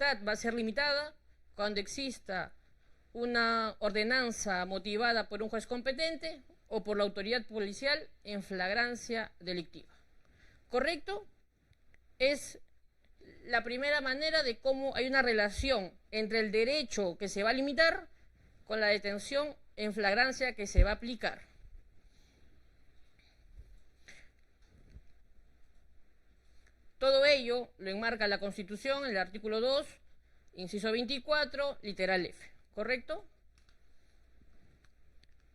libertad va a ser limitada cuando exista una ordenanza motivada por un juez competente o por la autoridad policial en flagrancia delictiva. ¿Correcto? Es la primera manera de cómo hay una relación entre el derecho que se va a limitar con la detención en flagrancia que se va a aplicar. Todo ello lo enmarca la Constitución en el artículo 2, inciso 24, literal F. ¿Correcto?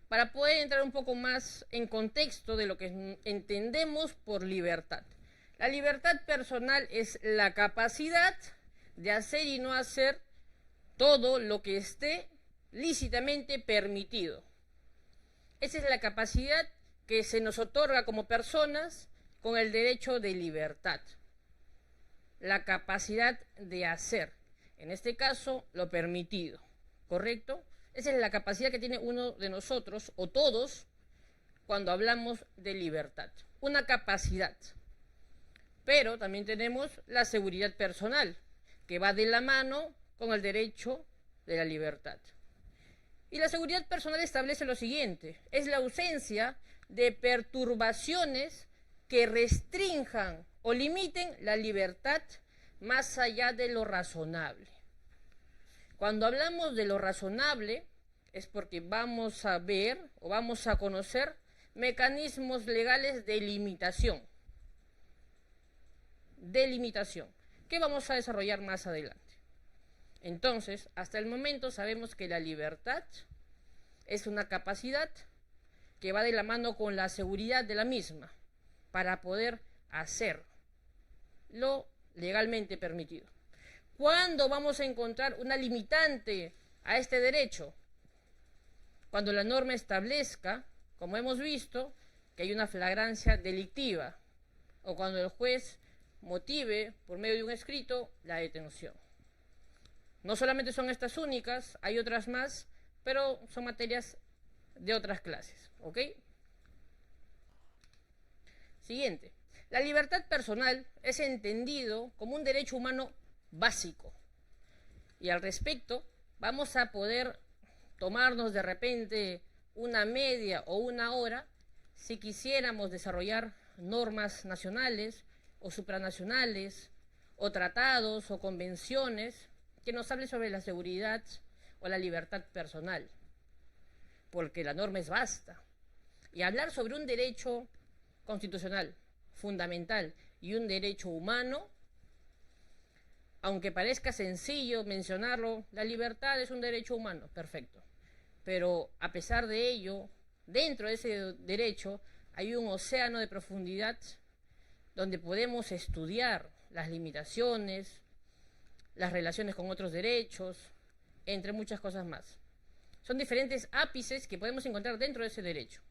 Para poder entrar un poco más en contexto de lo que entendemos por libertad. La libertad personal es la capacidad de hacer y no hacer todo lo que esté lícitamente permitido. Esa es la capacidad que se nos otorga como personas con el derecho de libertad. La capacidad de hacer, en este caso, lo permitido. ¿Correcto? Esa es la capacidad que tiene uno de nosotros, o todos, cuando hablamos de libertad. Una capacidad. Pero también tenemos la seguridad personal, que va de la mano con el derecho de la libertad. Y la seguridad personal establece lo siguiente: es la ausencia de perturbaciones que restrinjan o limiten la libertad más allá de lo razonable. Cuando hablamos de lo razonable es porque vamos a ver o vamos a conocer mecanismos legales de limitación. Que vamos a desarrollar más adelante. Entonces, hasta el momento sabemos que la libertad es una capacidad que va de la mano con la seguridad de la misma para poder hacer lo legalmente permitido. ¿Cuándo vamos a encontrar una limitante a este derecho? Cuando la norma establezca, como hemos visto, que hay una flagrancia delictiva, o cuando el juez motive por medio de un escrito la detención. No solamente son estas únicas, hay otras más, pero son materias de otras clases. ¿Ok? Siguiente. La libertad personal es entendido como un derecho humano básico. Y al respecto, vamos a poder tomarnos de repente una media o una hora si quisiéramos desarrollar normas nacionales o supranacionales, o tratados o convenciones que nos hablen sobre la seguridad o la libertad personal, porque la norma es vasta. Y hablar sobre un derecho constitucional, fundamental, y un derecho humano, aunque parezca sencillo mencionarlo, la libertad es un derecho humano, perfecto. Pero a pesar de ello, dentro de ese derecho hay un océano de profundidad donde podemos estudiar las limitaciones, las relaciones con otros derechos, entre muchas cosas más. Son diferentes ápices que podemos encontrar dentro de ese derecho.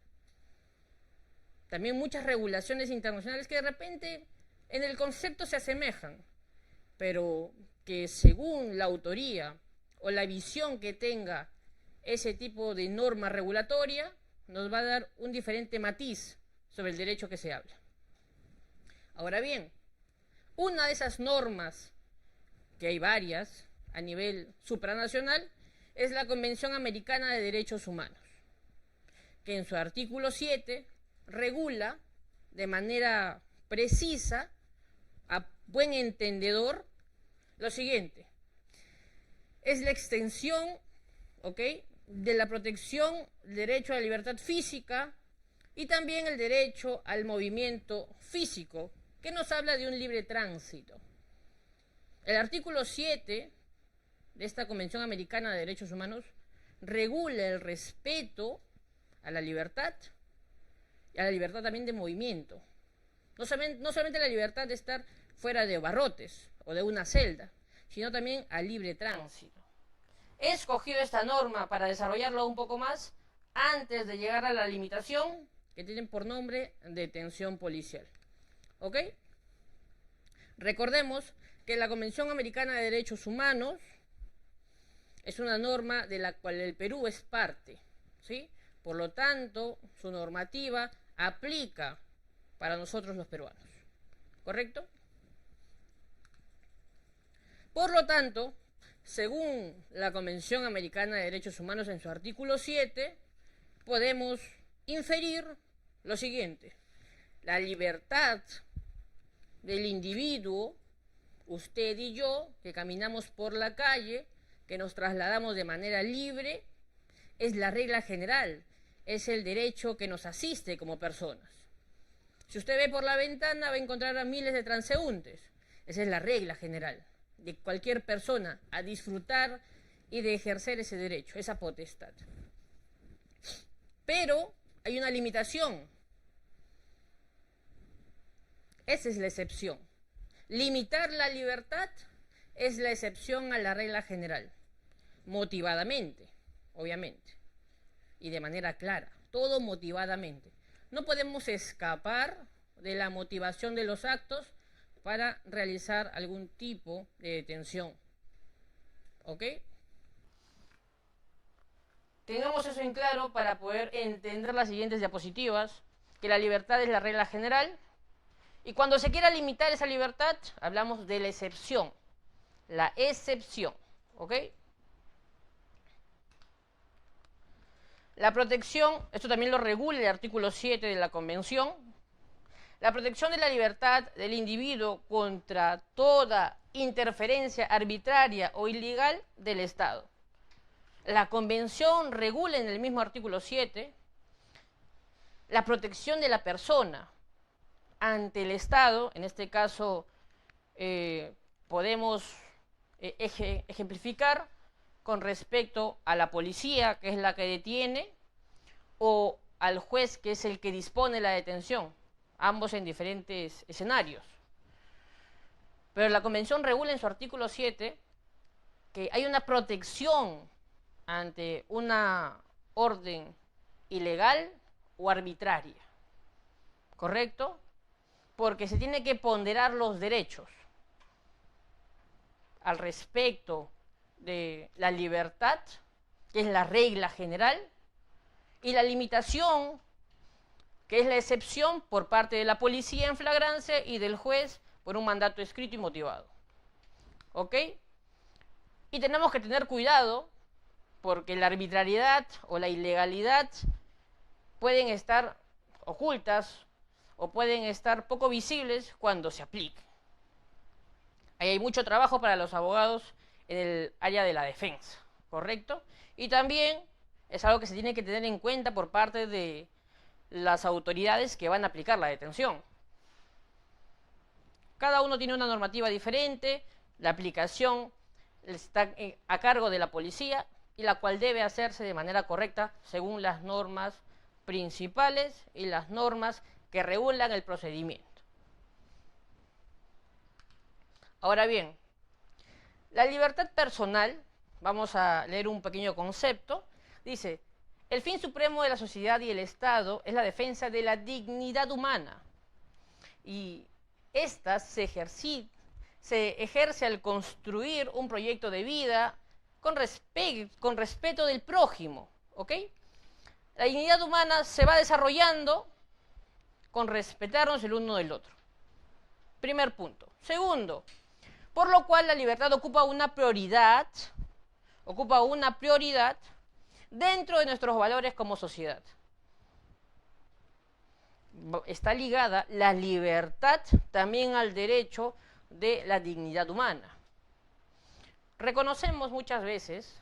También muchas regulaciones internacionales que de repente en el concepto se asemejan, pero que según la autoría o la visión que tenga ese tipo de norma regulatoria, nos va a dar un diferente matiz sobre el derecho que se habla. Ahora bien, una de esas normas, que hay varias a nivel supranacional, es la Convención Americana de Derechos Humanos, que en su artículo 7 regula de manera precisa, a buen entendedor, lo siguiente: es la extensión, ¿ok?, de la protección del derecho a la libertad física y también el derecho al movimiento físico, que nos habla de un libre tránsito. El artículo 7 de esta Convención Americana de Derechos Humanos regula el respeto a la libertad y a la libertad también de movimiento. No solamente la libertad de estar fuera de barrotes o de una celda, sino también al libre tránsito. He escogido esta norma para desarrollarlo un poco más antes de llegar a la limitación que tienen por nombre detención policial. ¿Ok? Recordemos que la Convención Americana de Derechos Humanos es una norma de la cual el Perú es parte, ¿sí? Por lo tanto, su normativa aplica para nosotros los peruanos. ¿Correcto? Por lo tanto, según la Convención Americana de Derechos Humanos en su artículo 7, podemos inferir lo siguiente: la libertad del individuo, usted y yo, que caminamos por la calle, que nos trasladamos de manera libre, es la regla general, es el derecho que nos asiste como personas. Si usted ve por la ventana, va a encontrar a miles de transeúntes. Esa es la regla general de cualquier persona, a disfrutar y de ejercer ese derecho, esa potestad. Pero hay una limitación. Esa es la excepción. Limitar la libertad es la excepción a la regla general, motivadamente, obviamente, y de manera clara, todo motivadamente. No podemos escapar de la motivación de los actos para realizar algún tipo de detención. ¿Ok? Tengamos eso en claro para poder entender las siguientes diapositivas, que la libertad es la regla general, y cuando se quiera limitar esa libertad, hablamos de la excepción. La excepción, ¿ok? La protección, esto también lo regula el artículo 7 de la Convención, la protección de la libertad del individuo contra toda interferencia arbitraria o ilegal del Estado. La Convención regula en el mismo artículo 7 la protección de la persona ante el Estado. En este caso podemos ejemplificar con respecto a la policía, que es la que detiene, o al juez, que es el que dispone la detención, ambos en diferentes escenarios. Pero la Convención regula en su artículo 7 que hay una protección ante una orden ilegal o arbitraria, ¿correcto? Porque se tiene que ponderar los derechos al respecto de la libertad, que es la regla general, y la limitación, que es la excepción por parte de la policía en flagrancia y del juez por un mandato escrito y motivado. ¿Ok? Y tenemos que tener cuidado porque la arbitrariedad o la ilegalidad pueden estar ocultas o pueden estar poco visibles cuando se aplique. Ahí hay mucho trabajo para los abogados en el área de la defensa, ¿correcto? Y también es algo que se tiene que tener en cuenta por parte de las autoridades que van a aplicar la detención. Cada uno tiene una normativa diferente, la aplicación está a cargo de la policía y la cual debe hacerse de manera correcta según las normas principales y las normas que regulan el procedimiento. Ahora bien, la libertad personal, vamos a leer un pequeño concepto, dice: el fin supremo de la sociedad y el Estado es la defensa de la dignidad humana, y esta se ejerce al construir un proyecto de vida con respeto del prójimo, ¿ok? La dignidad humana se va desarrollando con respetarnos el uno del otro. Primer punto. Segundo, por lo cual la libertad ocupa una prioridad dentro de nuestros valores como sociedad. Está ligada la libertad también al derecho de la dignidad humana. Reconocemos muchas veces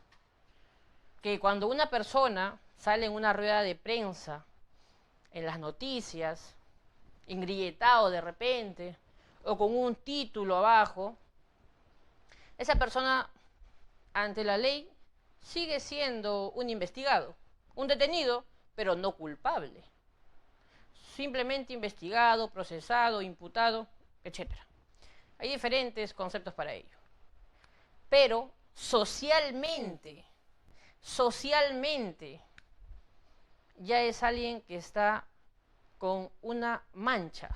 que cuando una persona sale en una rueda de prensa, en las noticias, engrilletado de repente, o con un título abajo, esa persona ante la ley sigue siendo un investigado, un detenido, pero no culpable. Simplemente investigado, procesado, imputado, etc. Hay diferentes conceptos para ello. Pero socialmente, ya es alguien que está con una mancha.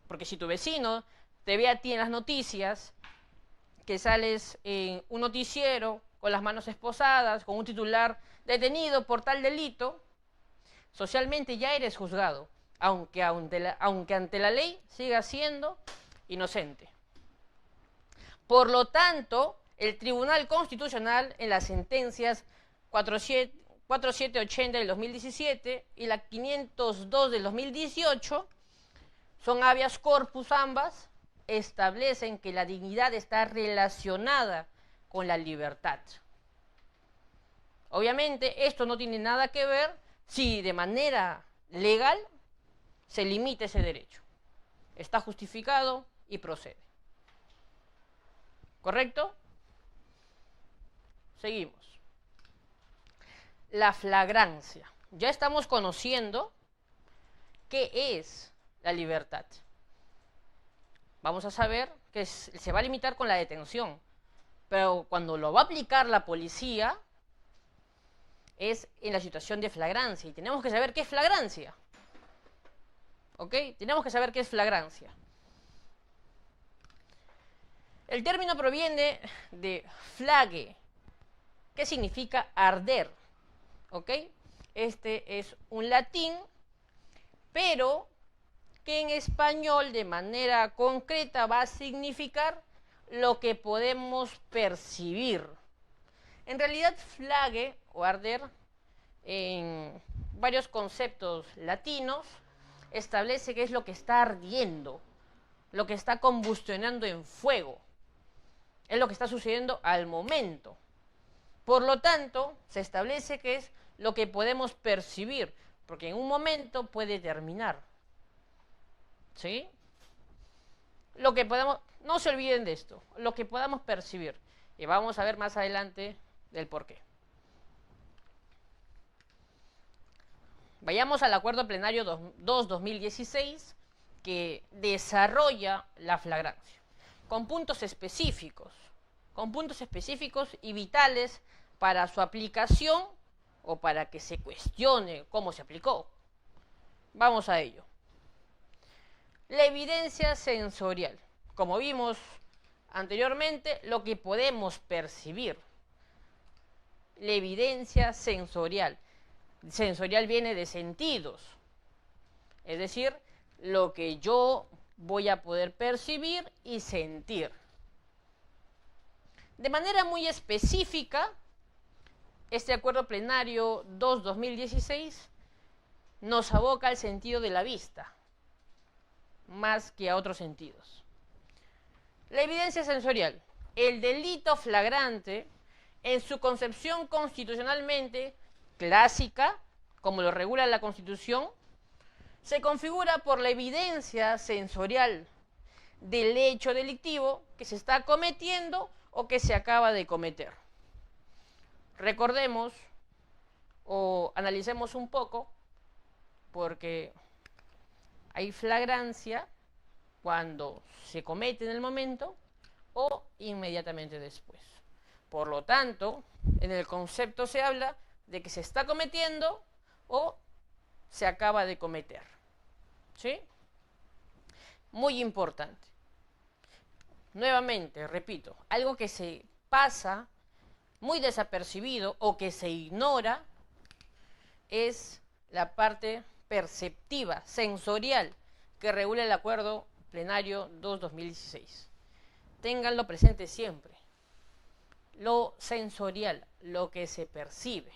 Porque si tu vecino te ve a ti en las noticias, que sales en un noticiero con las manos esposadas, con un titular detenido por tal delito, socialmente ya eres juzgado, aunque ante la ley sigas siendo inocente. Por lo tanto, el Tribunal Constitucional en las sentencias 4780 del 2017 y la 502 del 2018, son habeas corpus ambas, establecen que la dignidad está relacionada con la libertad. Obviamente, esto no tiene nada que ver si de manera legal se limita ese derecho. Está justificado y procede. ¿Correcto? Seguimos. La flagrancia. Ya estamos conociendo qué es la libertad. Vamos a saber que se va a limitar con la detención, pero cuando lo va a aplicar la policía es en la situación de flagrancia, y tenemos que saber qué es flagrancia. ¿Ok? Tenemos que saber qué es flagrancia. El término proviene de flage, que significa arder. ¿Ok? Este es un latín, pero que en español de manera concreta va a significar lo que podemos percibir. En realidad, flage o arder, en varios conceptos latinos, establece que es lo que está ardiendo, lo que está combustionando en fuego. Es lo que está sucediendo al momento. Por lo tanto, se establece que es lo que podemos percibir, porque en un momento puede terminar. ¿Sí? Lo que podemos, no se olviden de esto, lo que podamos percibir. Y vamos a ver más adelante del por qué. Vayamos al acuerdo plenario 2-2016, que desarrolla la flagrancia, con puntos específicos y vitales para su aplicación o para que se cuestione cómo se aplicó. Vamos a ello. La evidencia sensorial. Como vimos anteriormente, lo que podemos percibir. La evidencia sensorial. Sensorial viene de sentidos. Es decir, lo que yo voy a poder percibir y sentir. De manera muy específica, este acuerdo plenario 2-2016 nos aboca al sentido de la vista, más que a otros sentidos. La evidencia sensorial. El delito flagrante, en su concepción constitucionalmente clásica, como lo regula la Constitución, se configura por la evidencia sensorial del hecho delictivo que se está cometiendo o que se acaba de cometer. Recordemos o analicemos un poco, porque hay flagrancia cuando se comete en el momento o inmediatamente después. Por lo tanto, en el concepto se habla de que se está cometiendo o se acaba de cometer. ¿Sí? Muy importante. Nuevamente, repito, algo que se pasa muy desapercibido o que se ignora es la parte perceptiva, sensorial, que regula el acuerdo plenario 2-2016. Ténganlo presente siempre. Lo sensorial, lo que se percibe.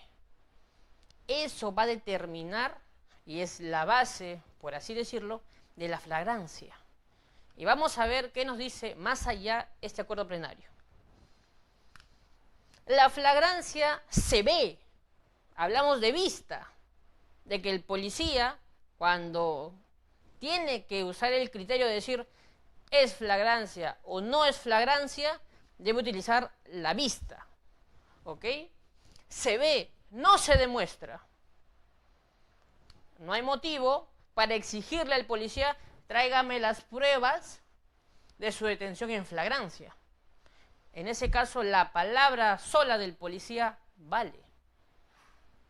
Eso va a determinar, y es la base, por así decirlo, de la flagrancia. Y vamos a ver qué nos dice más allá este acuerdo plenario. La flagrancia se ve. Hablamos de vista, de que el policía, cuando tiene que usar el criterio de decir es flagrancia o no es flagrancia, debe utilizar la vista. ¿Ok? Se ve, no se demuestra. No hay motivo para exigirle al policía: tráigame las pruebas de su detención en flagrancia. En ese caso, la palabra sola del policía vale.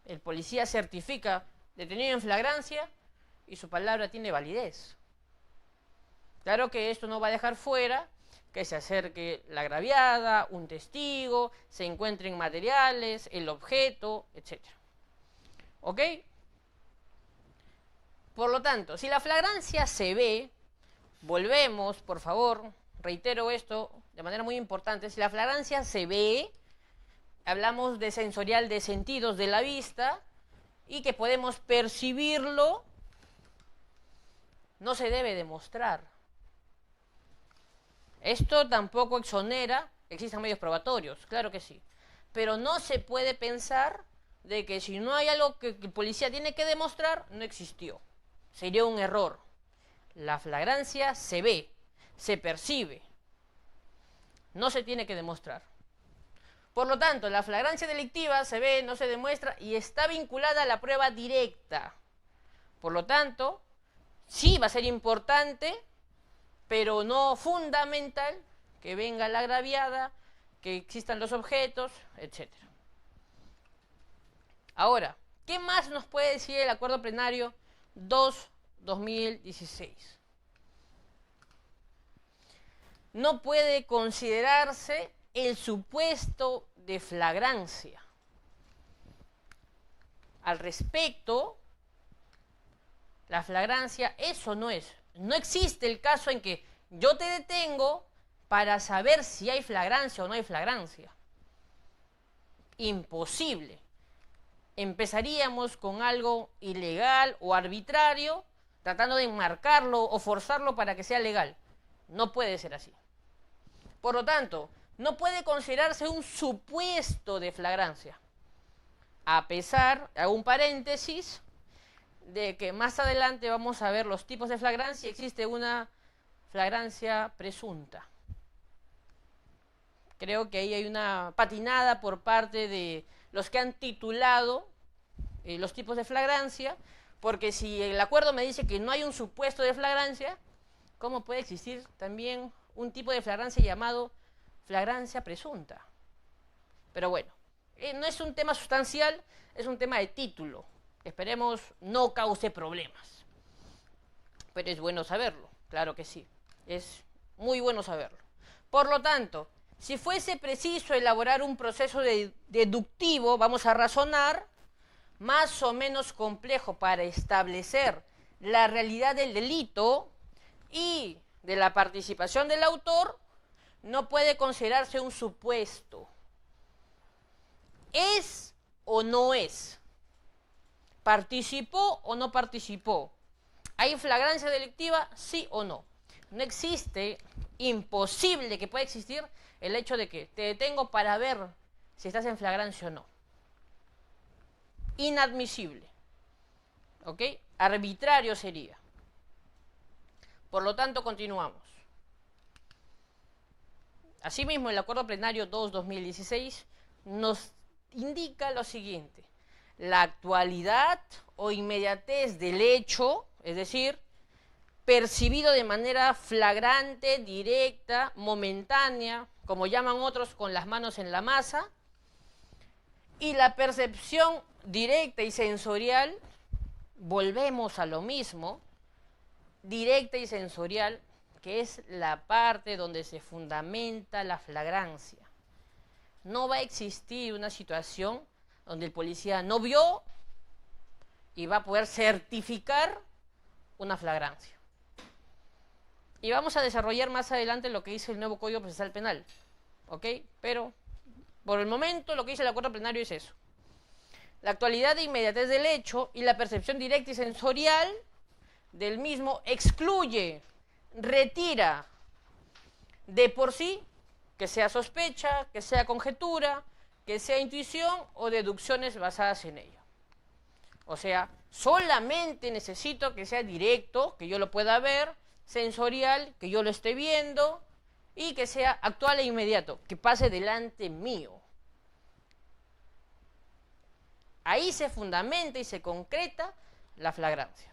El policía certifica detenido en flagrancia y su palabra tiene validez. Claro que esto no va a dejar fuera que se acerque la agraviada, un testigo, se encuentren materiales, el objeto, etc. ¿Ok? Por lo tanto, si la flagrancia se ve, volvemos, por favor, reitero esto de de manera muy importante. Si la flagrancia se ve, hablamos de sensorial de sentidos de la vista y que podemos percibirlo, no se debe demostrar. Esto tampoco exonera, existen medios probatorios, claro que sí, pero no se puede pensar de que si no hay algo que el policía tiene que demostrar, no existió. Sería un error. La flagrancia se ve, se percibe, no se tiene que demostrar. Por lo tanto, la flagrancia delictiva se ve, no se demuestra y está vinculada a la prueba directa. Por lo tanto, sí va a ser importante, pero no fundamental, que venga la agraviada, que existan los objetos, etc. Ahora, ¿qué más nos puede decir el acuerdo plenario 2/2016? No puede considerarse el supuesto de flagrancia. Al respecto, la flagrancia, eso no es. No existe el caso en que yo te detengo para saber si hay flagrancia o no hay flagrancia. Imposible. Empezaríamos con algo ilegal o arbitrario, tratando de enmarcarlo o forzarlo para que sea legal. No puede ser así. Por lo tanto, no puede considerarse un supuesto de flagrancia. A pesar, hago un paréntesis, de que más adelante vamos a ver los tipos de flagrancia. Existe una flagrancia presunta. Creo que ahí hay una patinada por parte de los que han titulado los tipos de flagrancia, porque si el acuerdo me dice que no hay un supuesto de flagrancia, ¿cómo puede existir también un tipo de flagrancia llamado flagrancia presunta? Pero bueno, no es un tema sustancial, es un tema de título. Esperemos no cause problemas. Pero es bueno saberlo, claro que sí. Es muy bueno saberlo. Por lo tanto, si fuese preciso elaborar un proceso deductivo, vamos a razonar, más o menos complejo para establecer la realidad del delito y de la participación del autor, no puede considerarse un supuesto. ¿Es o no es? ¿Participó o no participó? ¿Hay flagrancia delictiva? ¿Sí o no? No existe, imposible que pueda existir el hecho de que te detengo para ver si estás en flagrancia o no. Inadmisible. ¿Ok? Arbitrario sería. Por lo tanto, continuamos. Asimismo, el acuerdo plenario 2/2016 nos indica lo siguiente: la actualidad o inmediatez del hecho, es decir, percibido de manera flagrante, directa, momentánea, como llaman otros, con las manos en la masa, y la percepción directa y sensorial, volvemos a lo mismo, directa y sensorial, que es la parte donde se fundamenta la flagrancia. No va a existir una situación donde el policía no vio y va a poder certificar una flagrancia. Y vamos a desarrollar más adelante lo que dice el nuevo Código Procesal Penal. ¿Ok? Pero, por el momento, lo que dice el acuerdo plenario es eso. La actualidad e inmediatez del hecho y la percepción directa y sensorial del mismo excluye, retira de por sí que sea sospecha, que sea conjetura, que sea intuición o deducciones basadas en ello. O sea, solamente necesito que sea directo, que yo lo pueda ver, sensorial, que yo lo esté viendo, y que sea actual e inmediato, que pase delante mío. Ahí se fundamenta y se concreta la flagrancia.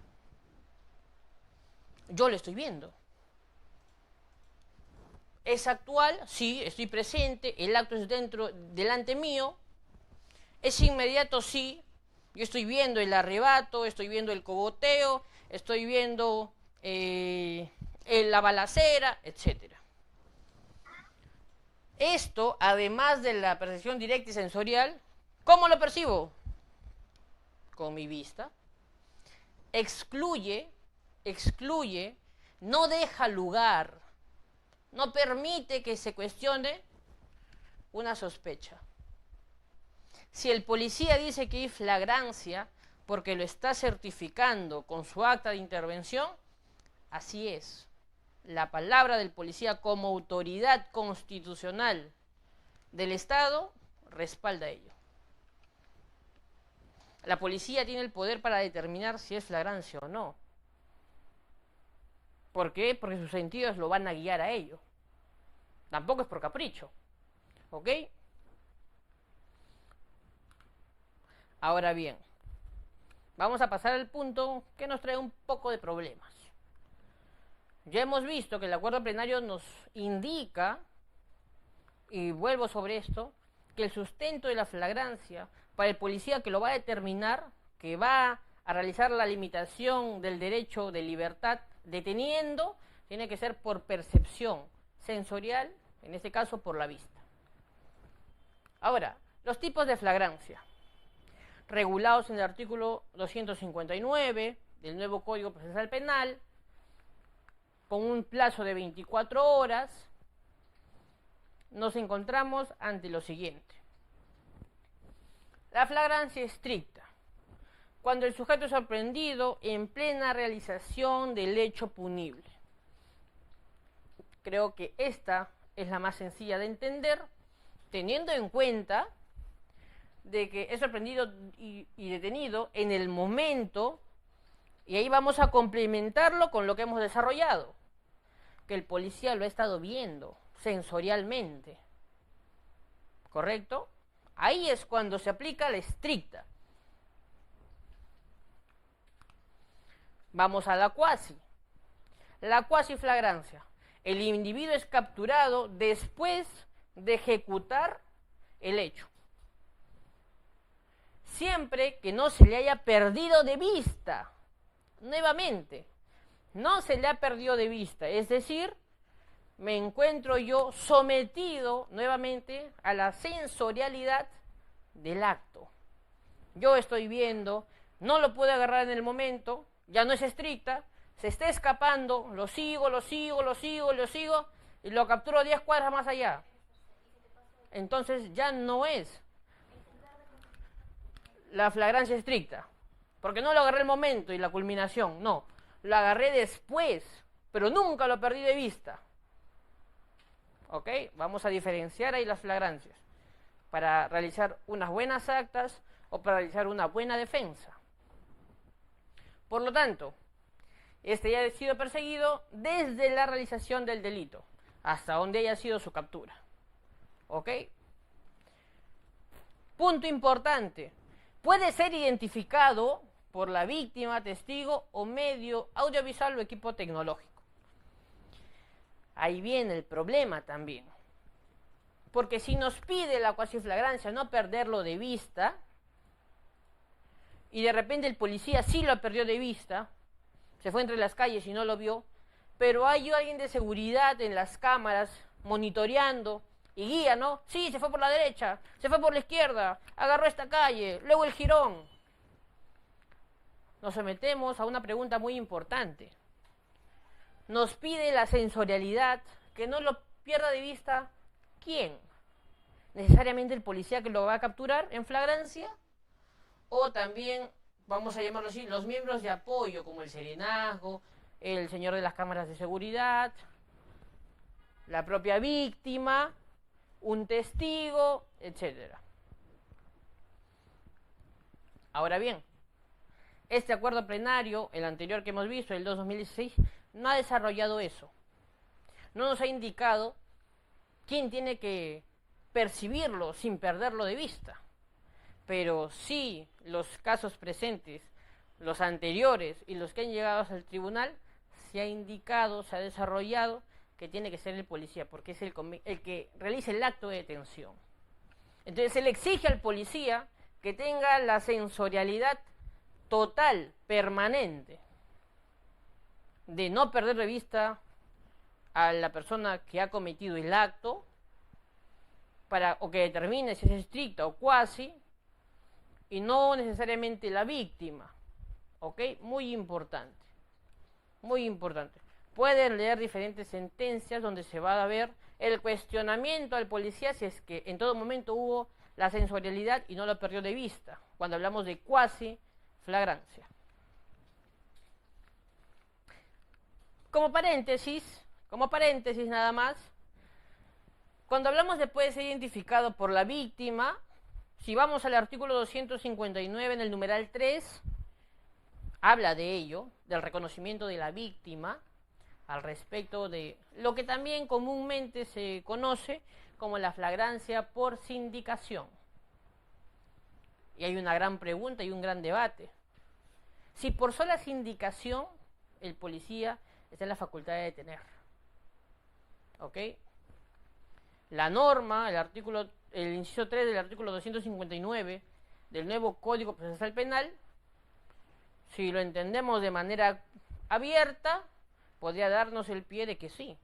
Yo lo estoy viendo. ¿Es actual? Sí, estoy presente, el acto es delante mío. ¿Es inmediato? Sí. Yo estoy viendo el arrebato, estoy viendo el cogoteo, estoy viendo la balacera, etc. Esto, además de la percepción directa y sensorial, ¿cómo lo percibo? Con mi vista. Excluye, no deja lugar no permite que se cuestione una sospecha. Si el policía dice que hay flagrancia porque lo está certificando con su acta de intervención, así es. La palabra del policía como autoridad constitucional del Estado respalda ello. La policía tiene el poder para determinar si es flagrancia o no. ¿Por qué? Porque sus sentidos lo van a guiar a ello. Tampoco es por capricho. ¿Ok? Ahora bien, vamos a pasar al punto que nos trae un poco de problemas. Ya hemos visto que el acuerdo plenario nos indica, y vuelvo sobre esto, que el sustento de la flagrancia para el policía que lo va a determinar, que va a realizar la limitación del derecho de libertad deteniendo, tiene que ser por percepción sensorial, en este caso por la vista. Ahora, los tipos de flagrancia, regulados en el artículo 259 del nuevo Código Procesal Penal, con un plazo de 24 horas, nos encontramos ante lo siguiente. La flagrancia estricta, cuando el sujeto es sorprendido en plena realización del hecho punible. Creo que esta es la más sencilla de entender, teniendo en cuenta de que es sorprendido y detenido en el momento, y ahí vamos a complementarlo con lo que hemos desarrollado, que el policía lo ha estado viendo sensorialmente, ¿correcto? Ahí es cuando se aplica la estricta. Vamos a la cuasi. La cuasi flagrancia. El individuo es capturado después de ejecutar el hecho, siempre que no se le haya perdido de vista. Nuevamente, no se le ha perdido de vista, es decir, me encuentro yo sometido nuevamente a la sensorialidad del acto. Yo estoy viendo, no lo puedo agarrar en el momento, ya no es estricta, se está escapando, lo sigo, y lo capturo 10 cuadras más allá. Entonces ya no es la flagrancia estricta, porque no lo agarré el momento y la culminación, no, lo agarré después, pero nunca lo perdí de vista. ¿Ok? Vamos a diferenciar ahí las flagrancias para realizar unas buenas actas o para realizar una buena defensa. Por lo tanto, este ya ha sido perseguido desde la realización del delito hasta donde haya sido su captura. ¿Ok? Punto importante. Puede ser identificado por la víctima, testigo o medio audiovisual o equipo tecnológico. Ahí viene el problema también. Porque si nos pide la cuasiflagrancia no perderlo de vista, y de repente el policía sí lo perdió de vista, se fue entre las calles y no lo vio, pero hay alguien de seguridad en las cámaras monitoreando y guía, ¿no? Sí, se fue por la derecha, se fue por la izquierda, agarró esta calle, luego el jirón. Nos sometemos a una pregunta muy importante. Nos pide la sensorialidad, que no lo pierda de vista, ¿quién? ¿Necesariamente el policía que lo va a capturar en flagrancia? O también, vamos a llamarlo así, los miembros de apoyo, como el serenazgo, el señor de las cámaras de seguridad, la propia víctima, un testigo, etc. Ahora bien, este acuerdo plenario, el anterior que hemos visto, el 2016, no ha desarrollado eso. No nos ha indicado quién tiene que percibirlo sin perderlo de vista. Pero sí, los casos presentes, los anteriores y los que han llegado al tribunal, se ha indicado, se ha desarrollado que tiene que ser el policía, porque es el que realiza el acto de detención. Entonces se le exige al policía que tenga la sensorialidad total, permanente, de no perder de vista a la persona que ha cometido el acto, o que determine si es estricta o cuasi, y no necesariamente la víctima. ¿Ok? Muy importante. Muy importante. pueden leer diferentes sentencias donde se va a ver el cuestionamiento al policía si es que en todo momento hubo la sensorialidad y no lo perdió de vista, cuando hablamos de cuasi flagrancia. Como paréntesis nada más, cuando hablamos de puede ser identificado por la víctima, si vamos al artículo 259 en el numeral 3, habla de ello, del reconocimiento de la víctima, al respecto de lo que también comúnmente se conoce como la flagrancia por sindicación. Y hay una gran pregunta y un gran debate. Si por sola sindicación el policía está en la facultad de detener. ¿Ok? La norma, el inciso 3 del artículo 259 del nuevo Código Procesal Penal, si lo entendemos de manera abierta, podría darnos el pie de que sí.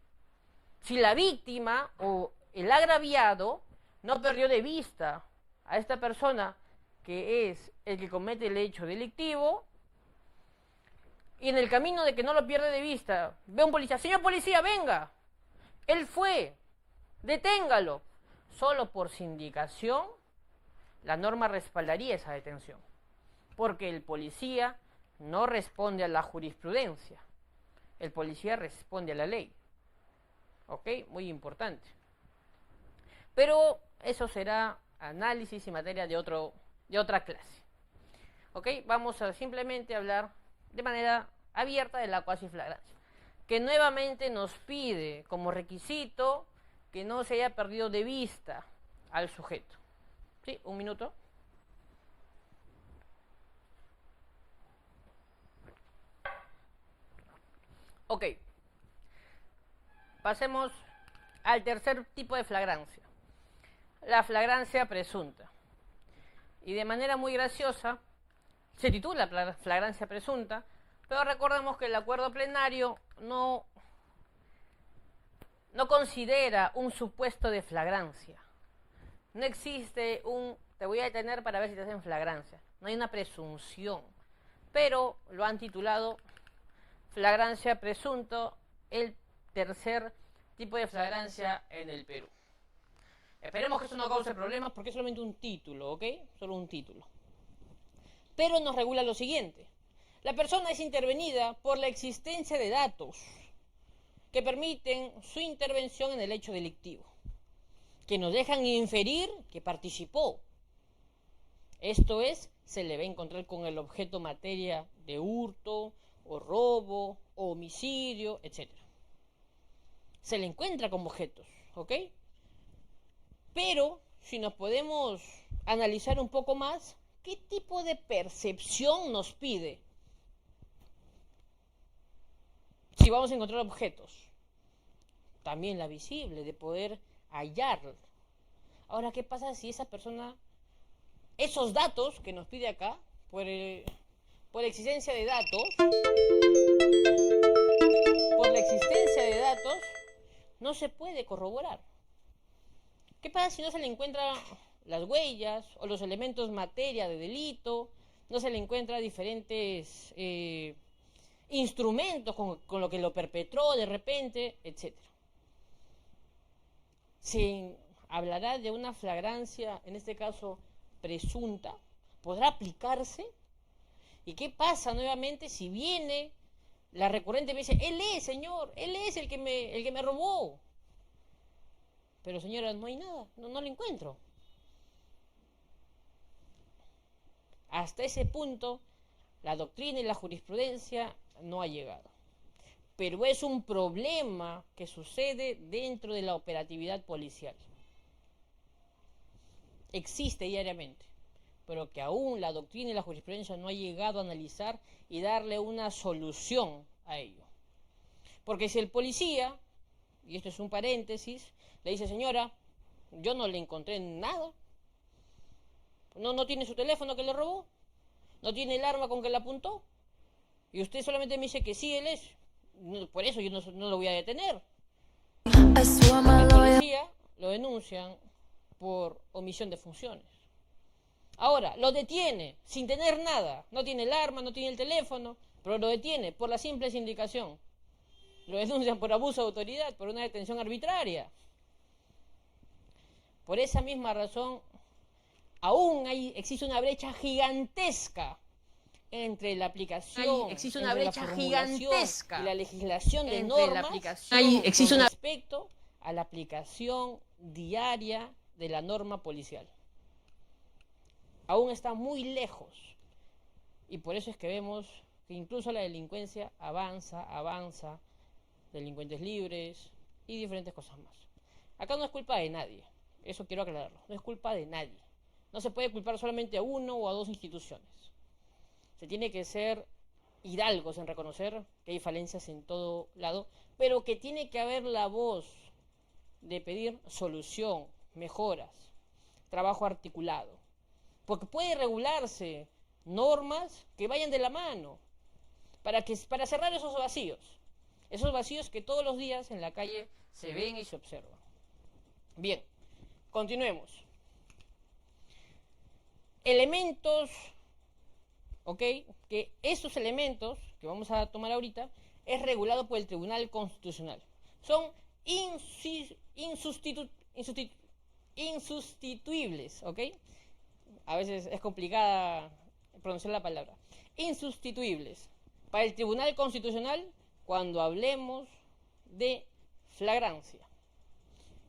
Si la víctima o el agraviado no perdió de vista a esta persona que es el que comete el hecho delictivo, y en el camino de que no lo pierde de vista, ve a un policía, señor policía, venga, él fue, deténgalo. Solo por sindicación, la norma respaldaría esa detención, porque el policía no responde a la jurisprudencia, el policía responde a la ley. ¿Ok? Muy importante. Pero eso será análisis y materia de otra clase. ¿Ok? Vamos a simplemente hablar de manera abierta de la cuasi flagrancia, que nuevamente nos pide como requisito que no se haya perdido de vista al sujeto. ¿Sí? Un minuto. Ok. Pasemos al tercer tipo de flagrancia, la flagrancia presunta. Y de manera muy graciosa, se titula flagrancia presunta, pero recordemos que el acuerdo plenario no considera un supuesto de flagrancia. No existe te voy a detener para ver si te hacen flagrancia. No hay una presunción, pero lo han titulado flagrancia presunto, el tercer tipo de flagrancia en el Perú. Esperemos que eso no cause problemas porque es solamente un título, ¿ok? Solo un título. Pero nos regula lo siguiente. La persona es intervenida por la existencia de datos que permiten su intervención en el hecho delictivo, que nos dejan inferir que participó. Esto es, se le va a encontrar con el objeto materia de hurto, o robo, o homicidio, etc. Se le encuentra como objetos, ¿ok? Pero, si nos podemos analizar un poco más, ¿qué tipo de percepción nos pide? Si vamos a encontrar objetos, también la visible, de poder hallarla. Ahora, ¿qué pasa si esa persona, esos datos que nos pide acá, por existencia de datos, no se puede corroborar? ¿Qué pasa si no se le encuentra las huellas o los elementos materia de delito? No se le encuentra diferentes instrumentos con lo que lo perpetró de repente, etc. Se hablará de una flagrancia, en este caso presunta, podrá aplicarse. ¿Y qué pasa nuevamente si viene la recurrente y me dice, él es, señor, él es el que me robó? Pero señora, no hay nada, no lo encuentro. Hasta ese punto, la doctrina y la jurisprudencia no ha llegado. Pero es un problema que sucede dentro de la operatividad policial. Existe diariamente, pero que aún la doctrina y la jurisprudencia no ha llegado a analizar y darle una solución a ello. Porque si el policía, y esto es un paréntesis, le dice, señora, yo no le encontré nada, no tiene su teléfono que le robó, no tiene el arma con que le apuntó, y usted solamente me dice que sí, él es, por eso yo no lo voy a detener. El policía lo denuncian por omisión de funciones. Ahora, lo detiene sin tener nada, no tiene el arma, no tiene el teléfono, pero lo detiene por la simple sindicación. Lo denuncian por abuso de autoridad, por una detención arbitraria. Por esa misma razón, aún existe una brecha gigantesca entre la aplicación, existe una brecha gigantesca y la legislación de entre normas la aplicación, con respecto a la aplicación diaria de la norma policial. Aún está muy lejos. Y por eso es que vemos que incluso la delincuencia avanza, delincuentes libres y diferentes cosas más. Acá no es culpa de nadie, eso quiero aclararlo, no es culpa de nadie. No se puede culpar solamente a uno o a dos instituciones. Se tiene que ser hidalgos en reconocer que hay falencias en todo lado, pero que tiene que haber la voz de pedir solución, mejoras, trabajo articulado. Porque puede regularse normas que vayan de la mano para cerrar esos vacíos que todos los días en la calle se ven y se observan. Bien, continuemos. Elementos, ¿ok? Que esos elementos que vamos a tomar ahorita es regulado por el Tribunal Constitucional. Son insustituibles, ¿ok? A veces es complicada pronunciar la palabra. Insustituibles. Para el Tribunal Constitucional, cuando hablemos de flagrancia.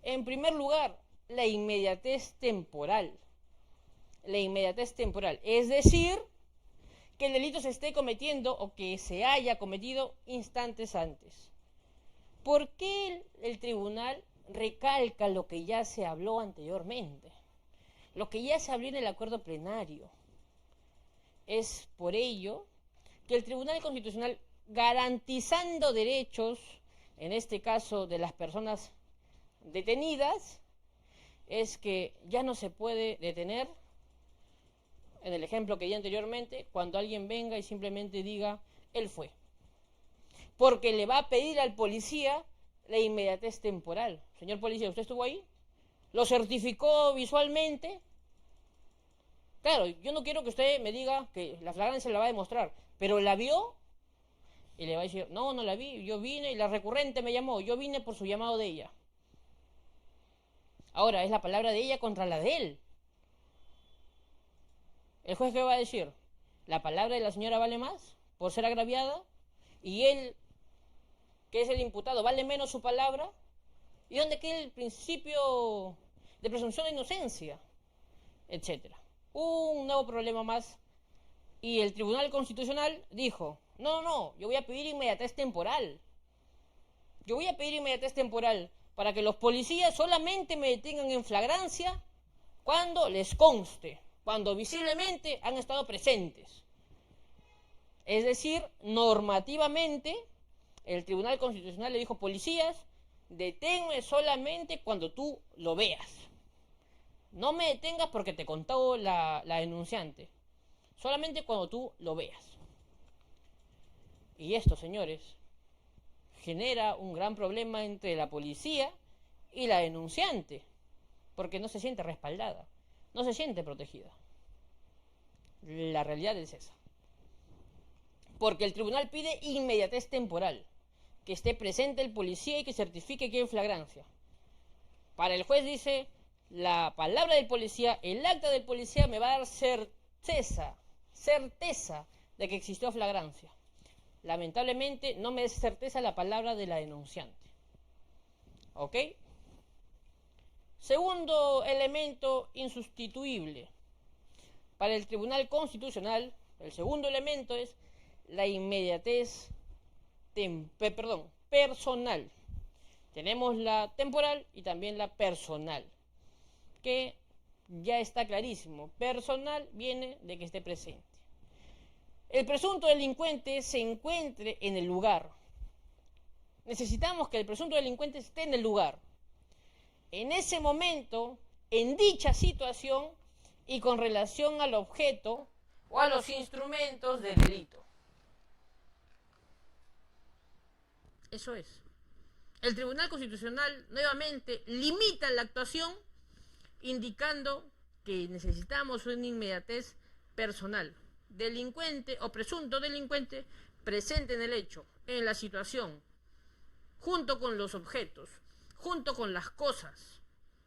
En primer lugar, la inmediatez temporal. La inmediatez temporal, es decir, que el delito se esté cometiendo o que se haya cometido instantes antes. ¿Por qué el tribunal recalca lo que ya se habló anteriormente? Lo que ya se habló en el acuerdo plenario. Es por ello que el Tribunal Constitucional, garantizando derechos, en este caso de las personas detenidas, es que ya no se puede detener, en el ejemplo que di anteriormente, cuando alguien venga y simplemente diga, él fue. Porque le va a pedir al policía la inmediatez temporal. Señor policía, ¿usted estuvo ahí? ¿Lo certificó visualmente? Claro, yo no quiero que usted me diga que la flagrancia la va a demostrar, pero ¿la vio? Y le va a decir, no, no la vi, yo vine y la recurrente me llamó, yo vine por su llamado de ella. Ahora, es la palabra de ella contra la de él. ¿El juez qué va a decir? ¿La palabra de la señora vale más por ser agraviada? ¿Y él, que es el imputado, vale menos su palabra? ¿Y dónde queda el principio de presunción de inocencia? Etcétera. Un nuevo problema más. Y el Tribunal Constitucional dijo, no, yo voy a pedir inmediatez temporal. Yo voy a pedir inmediatez temporal para que los policías solamente me detengan en flagrancia cuando les conste, cuando visiblemente han estado presentes. Es decir, normativamente, el Tribunal Constitucional le dijo, policías, deténme solamente cuando tú lo veas. No me detengas porque te contó la denunciante. Solamente cuando tú lo veas. Y esto, señores, genera un gran problema entre la policía y la denunciante, porque no se siente respaldada, no se siente protegida. La realidad es esa. Porque el tribunal pide inmediatez temporal, que esté presente el policía y que certifique que hay flagrancia. Para el juez dice, la palabra del policía, el acta del policía me va a dar certeza de que existió flagrancia. Lamentablemente no me da certeza la palabra de la denunciante. ¿Ok? Segundo elemento insustituible. Para el Tribunal Constitucional, el segundo elemento es la inmediatez personal. Tenemos la temporal y también la personal, que ya está clarísimo. Personal viene de que esté presente. El presunto delincuente se encuentre en el lugar. Necesitamos que el presunto delincuente esté en el lugar. En ese momento, en dicha situación y con relación al objeto o a los instrumentos del delito. Eso es. El Tribunal Constitucional nuevamente limita la actuación indicando que necesitamos una inmediatez personal. Delincuente o presunto delincuente presente en el hecho, en la situación, junto con los objetos, junto con las cosas,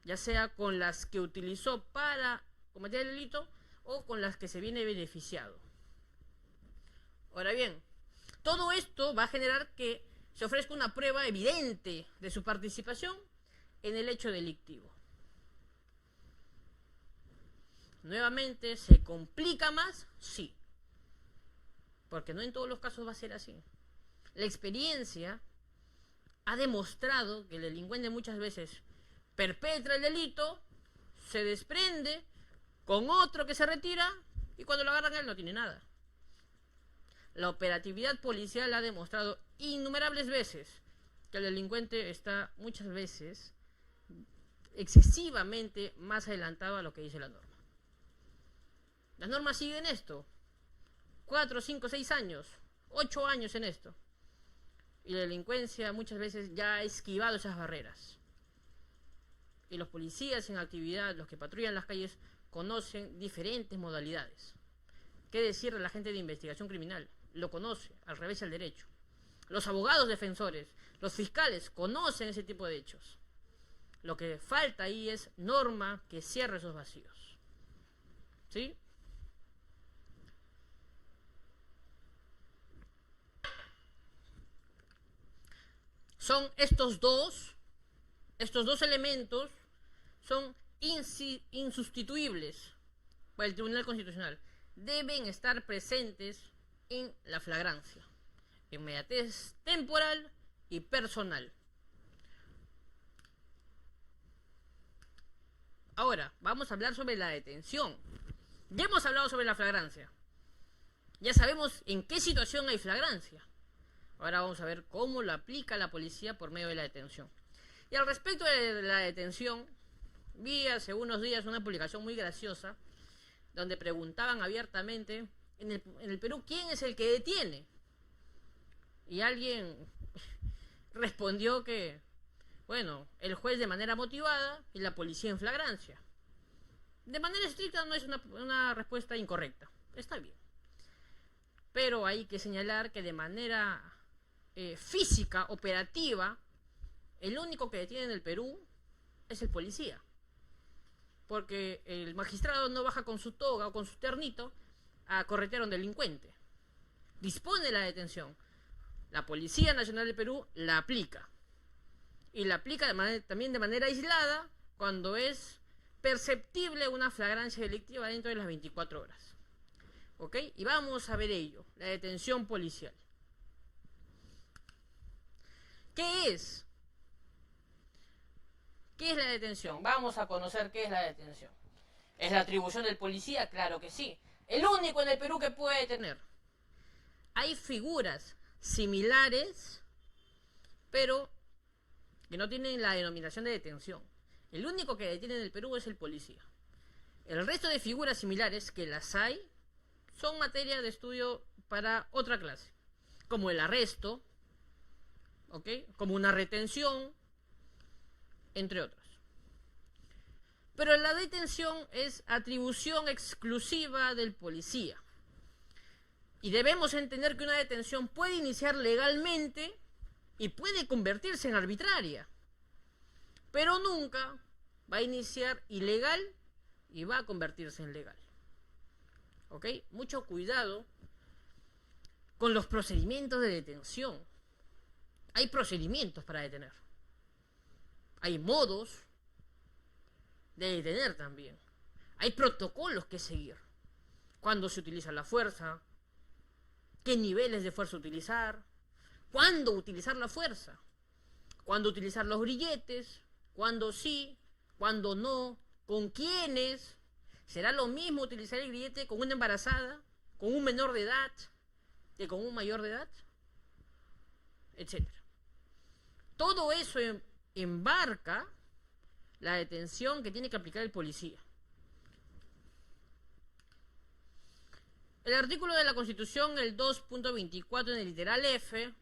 ya sea con las que utilizó para cometer el delito o con las que se viene beneficiado. Ahora bien, todo esto va a generar que se ofrezca una prueba evidente de su participación en el hecho delictivo. Nuevamente, ¿se complica más? Sí. Porque no en todos los casos va a ser así. La experiencia ha demostrado que el delincuente muchas veces perpetra el delito, se desprende con otro que se retira y cuando lo agarran él no tiene nada. La operatividad policial ha demostrado innumerables veces que el delincuente está muchas veces excesivamente más adelantado a lo que dice la norma. Las normas siguen esto. 4, 5, 6 años, 8 años en esto. Y la delincuencia muchas veces ya ha esquivado esas barreras. Y los policías en actividad, los que patrullan las calles, conocen diferentes modalidades. ¿Qué decir de la gente de investigación criminal? Lo conoce, al revés del derecho. Los abogados defensores, los fiscales conocen ese tipo de hechos. Lo que falta ahí es norma que cierre esos vacíos. ¿Sí? Son estos dos elementos son insustituibles para el Tribunal Constitucional. Deben estar presentes en la flagrancia. Inmediatez temporal y personal. Ahora, vamos a hablar sobre la detención. Ya hemos hablado sobre la flagrancia. Ya sabemos en qué situación hay flagrancia. Ahora vamos a ver cómo lo aplica la policía por medio de la detención. Y al respecto de la detención, vi hace unos días una publicación muy graciosa donde preguntaban abiertamente en el Perú quién es el que detiene. Y alguien respondió que, bueno, el juez de manera motivada y la policía en flagrancia. De manera estricta no es una respuesta incorrecta. Está bien. Pero hay que señalar que de manera física, operativa, el único que detiene en el Perú es el policía. Porque el magistrado no baja con su toga o con su ternito a corretear a un delincuente. Dispone la detención. La Policía Nacional del Perú la aplica. Y la aplica también de manera aislada cuando es perceptible una flagrancia delictiva dentro de las 24 horas. ¿Ok? Y vamos a ver ello, la detención policial. ¿Qué es? ¿Qué es la detención? Vamos a conocer qué es la detención. ¿Es la atribución del policía? Claro que sí. El único en el Perú que puede detener. Hay figuras similares, pero que no tienen la denominación de detención. El único que detiene en el Perú es el policía. El resto de figuras similares, que las hay, son materia de estudio para otra clase. Como el arresto, ¿ok? Como una retención, entre otras. Pero la detención es atribución exclusiva del policía. Y debemos entender que una detención puede iniciar legalmente y puede convertirse en arbitraria. Pero nunca va a iniciar ilegal y va a convertirse en legal. ¿Ok? Mucho cuidado con los procedimientos de detención. Hay procedimientos para detener. Hay modos de detener también. Hay protocolos que seguir. Cuándo se utiliza la fuerza, qué niveles de fuerza utilizar, cuándo utilizar la fuerza, cuándo utilizar los grilletes, cuándo sí, cuándo no, con quiénes. ¿Será lo mismo utilizar el grillete con una embarazada, con un menor de edad, que con un mayor de edad? Etcétera. Todo eso embarca la detención que tiene que aplicar el policía. El artículo de la Constitución, el 2.24 en el literal F,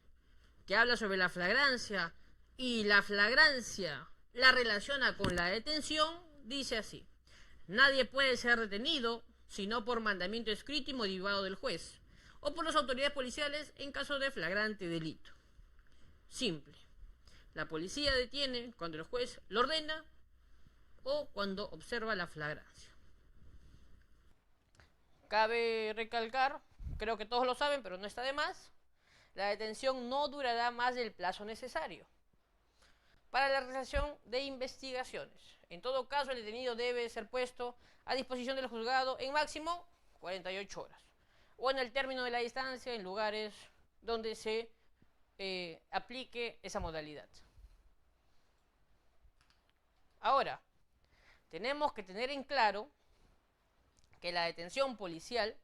que habla sobre la flagrancia, y la flagrancia la relaciona con la detención, dice así: nadie puede ser detenido sino por mandamiento escrito y motivado del juez o por las autoridades policiales en caso de flagrante delito. Simple. La policía detiene cuando el juez lo ordena o cuando observa la flagrancia. Cabe recalcar, creo que todos lo saben, pero no está de más, la detención no durará más del plazo necesario para la realización de investigaciones. En todo caso, el detenido debe ser puesto a disposición del juzgado en máximo 48 horas o en el término de la distancia en lugares donde se aplique esa modalidad. Ahora, tenemos que tener en claro que la detención policial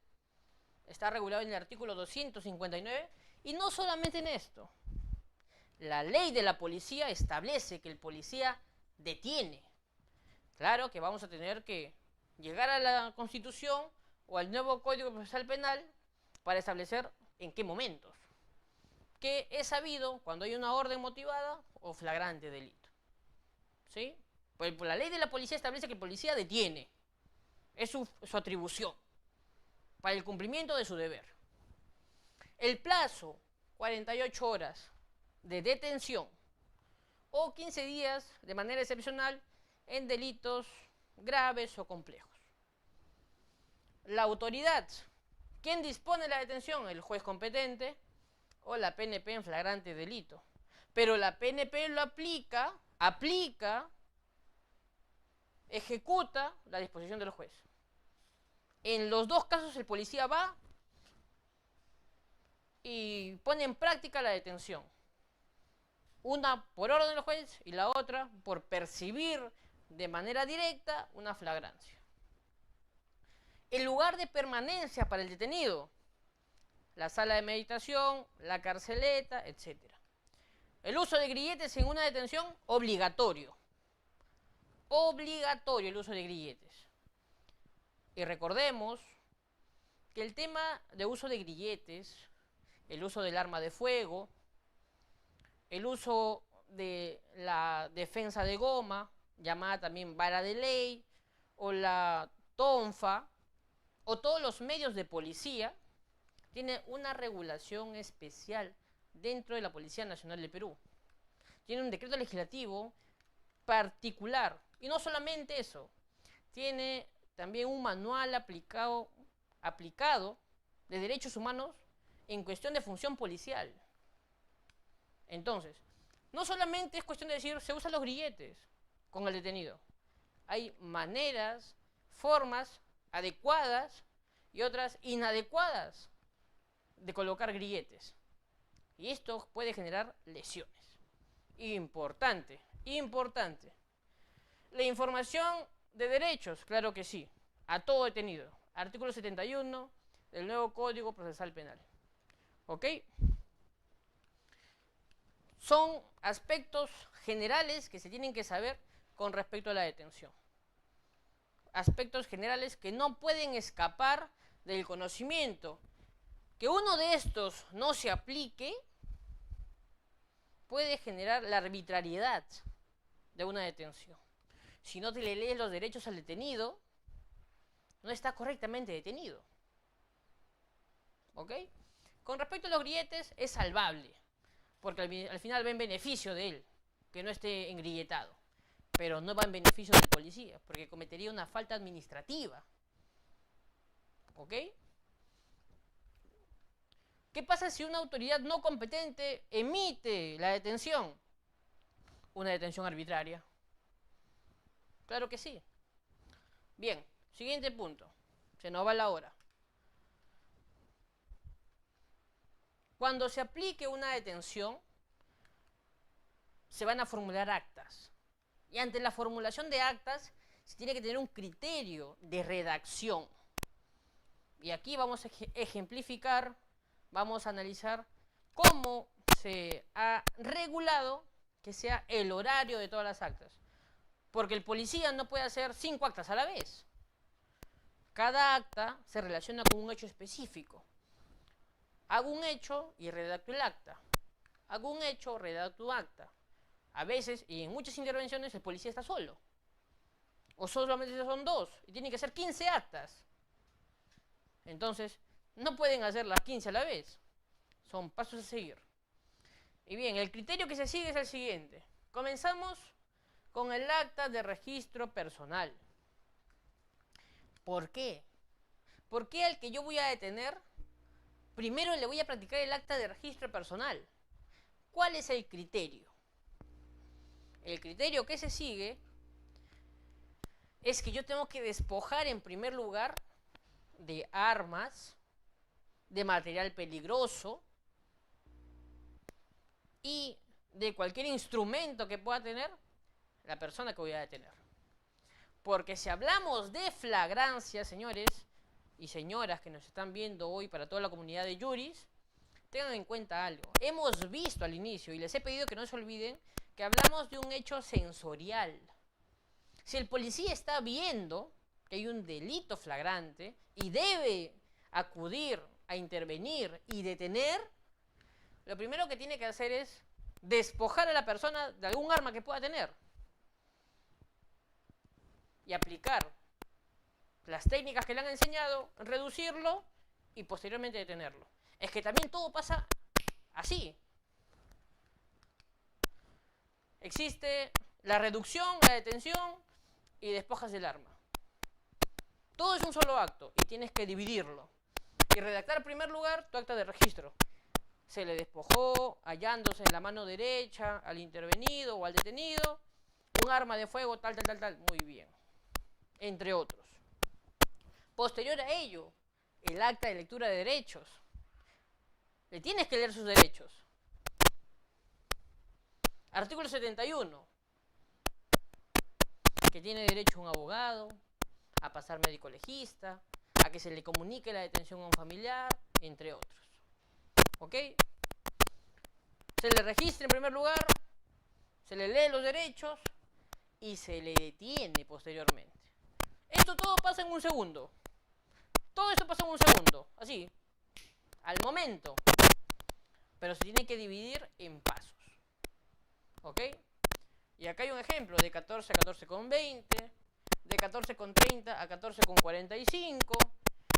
está regulada en el artículo 259 y no solamente en esto. La ley de la policía establece que el policía detiene. Claro que vamos a tener que llegar a la Constitución o al nuevo Código Procesal Penal para establecer en qué momentos. Que es sabido cuando hay una orden motivada o flagrante delito. ¿Sí? Pues la ley de la policía establece que el policía detiene. Es su atribución para el cumplimiento de su deber. El plazo, 48 horas de detención o 15 días de manera excepcional en delitos graves o complejos. La autoridad, ¿quién dispone de la detención? El juez competente o la PNP en flagrante delito. Pero la PNP lo aplica, ejecuta la disposición del juez. En los dos casos el policía va y pone en práctica la detención. Una por orden del juez y la otra por percibir de manera directa una flagrancia. El lugar de permanencia para el detenido, la sala de meditación, la carceleta, etc. El uso de grilletes en una detención, obligatorio. Obligatorio el uso de grilletes. Y recordemos que el tema de uso de grilletes, el uso del arma de fuego, el uso de la defensa de goma, llamada también vara de ley, o la tonfa, o todos los medios de policía, tiene una regulación especial dentro de la Policía Nacional del Perú. Tiene un decreto legislativo particular. Y no solamente eso, tiene también un manual aplicado de derechos humanos en cuestión de función policial. Entonces, no solamente es cuestión de decir se usan los grilletes con el detenido. Hay maneras, formas adecuadas y otras inadecuadas de colocar grilletes. Y esto puede generar lesiones. Importante. La información de derechos, claro que sí, a todo detenido. Artículo 71 del nuevo Código Procesal Penal. ¿Ok? Son aspectos generales que se tienen que saber con respecto a la detención. Aspectos generales que no pueden escapar del conocimiento. Que uno de estos no se aplique puede generar la arbitrariedad de una detención. Si no te le lees los derechos al detenido, no está correctamente detenido. ¿Ok? Con respecto a los grilletes, es salvable, porque al final va en beneficio de él, que no esté engrilletado. Pero no va en beneficio del policía, porque cometería una falta administrativa. ¿Ok? ¿Qué pasa si una autoridad no competente emite la detención? Una detención arbitraria. Claro que sí. Bien, siguiente punto. Se nos va la hora. Cuando se aplique una detención, se van a formular actas. Y ante la formulación de actas, se tiene que tener un criterio de redacción. Y aquí vamos a ejemplificar, vamos a analizar cómo se ha regulado que sea el horario de todas las actas. Porque el policía no puede hacer 5 actas a la vez. Cada acta se relaciona con un hecho específico. Hago un hecho y redacto el acta. Hago un hecho, redacto acta. A veces, y en muchas intervenciones, el policía está solo. O solamente son 2. Y tienen que hacer 15 actas. Entonces, no pueden hacer las 15 a la vez. Son pasos a seguir. Y bien, el criterio que se sigue es el siguiente. Comenzamos con el acta de registro personal. ¿Por qué? ¿Por qué al que yo voy a detener, primero le voy a practicar el acta de registro personal? ¿Cuál es el criterio? El criterio que se sigue es que yo tengo que despojar en primer lugar de armas, de material peligroso y de cualquier instrumento que pueda tener la persona que voy a detener. Porque si hablamos de flagrancia, señores y señoras que nos están viendo hoy, para toda la comunidad de Yuris, tengan en cuenta algo. Hemos visto al inicio, y les he pedido que no se olviden, que hablamos de un hecho sensorial. Si el policía está viendo que hay un delito flagrante y debe acudir a intervenir y detener, lo primero que tiene que hacer es despojar a la persona de algún arma que pueda tener y aplicar las técnicas que le han enseñado, reducirlo y posteriormente detenerlo. Es que también todo pasa así. Existe la reducción, la detención y despojas del arma. Todo es un solo acto y tienes que dividirlo. Y redactar en primer lugar tu acta de registro. Se le despojó, hallándose en la mano derecha al intervenido o al detenido un arma de fuego, tal. Muy bien. Entre otros. Posterior a ello, el acta de lectura de derechos. Le tienes que leer sus derechos. Artículo 71. Que tiene derecho a un abogado, a pasar médico legista, a que se le comunique la detención a un familiar, entre otros. ¿Ok? Se le registra en primer lugar, se le lee los derechos y se le detiene posteriormente. Esto todo pasa en un segundo. Todo esto pasa en un segundo, así, al momento. Pero se tiene que dividir en pasos. ¿Ok? Y acá hay un ejemplo de 14 a 14,20, de 14,30 a 14,45,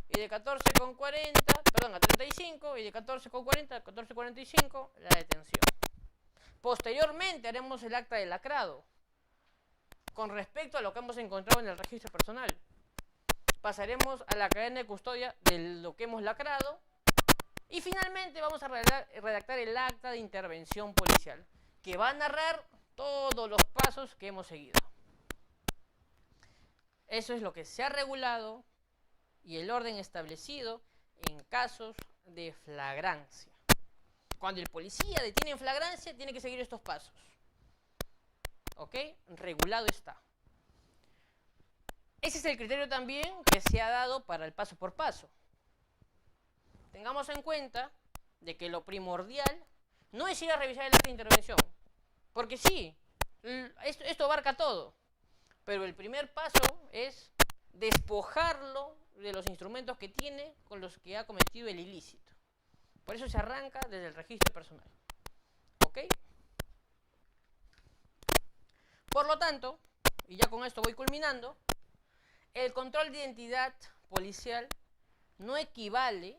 y de 14,40, perdón, a 35, y de 14,40 a 14,45 la detención. Posteriormente haremos el acta de lacrado, con respecto a lo que hemos encontrado en el registro personal. Pasaremos a la cadena de custodia de lo que hemos lacrado, y finalmente vamos a redactar el acta de intervención policial, que va a narrar todos los pasos que hemos seguido. Eso es lo que se ha regulado y el orden establecido en casos de flagrancia. Cuando el policía detiene en flagrancia, tiene que seguir estos pasos. ¿Ok? Regulado está. Ese es el criterio también que se ha dado para el paso por paso. Tengamos en cuenta de que lo primordial no es ir a revisar el acta de intervención, porque sí, esto abarca todo, pero el primer paso es despojarlo de los instrumentos que tiene con los que ha cometido el ilícito. Por eso se arranca desde el registro personal. ¿Ok? Por lo tanto, y ya con esto voy culminando, el control de identidad policial no equivale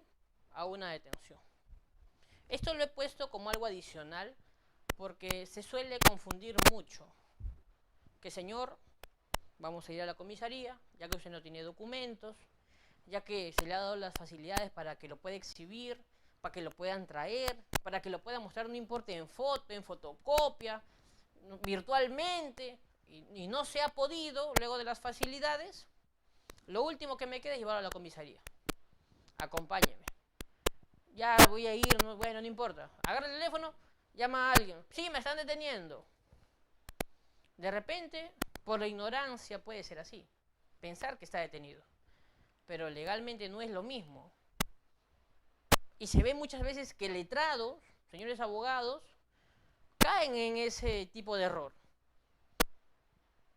a una detención. Esto lo he puesto como algo adicional porque se suele confundir mucho. Que señor, vamos a ir a la comisaría, ya que usted no tiene documentos, ya que se le ha dado las facilidades para que lo pueda exhibir, para que lo puedan traer, para que lo puedan mostrar, no importa en foto, en fotocopia, virtualmente, y no se ha podido, luego de las facilidades, lo último que me queda es llevarlo a la comisaría. Acompáñeme. Ya voy a ir, bueno, no importa. Agarra el teléfono, llama a alguien. Sí, me están deteniendo. De repente, por la ignorancia puede ser así. Pensar que está detenido. Pero legalmente no es lo mismo. Y se ve muchas veces que letrados, señores abogados, caen en ese tipo de error.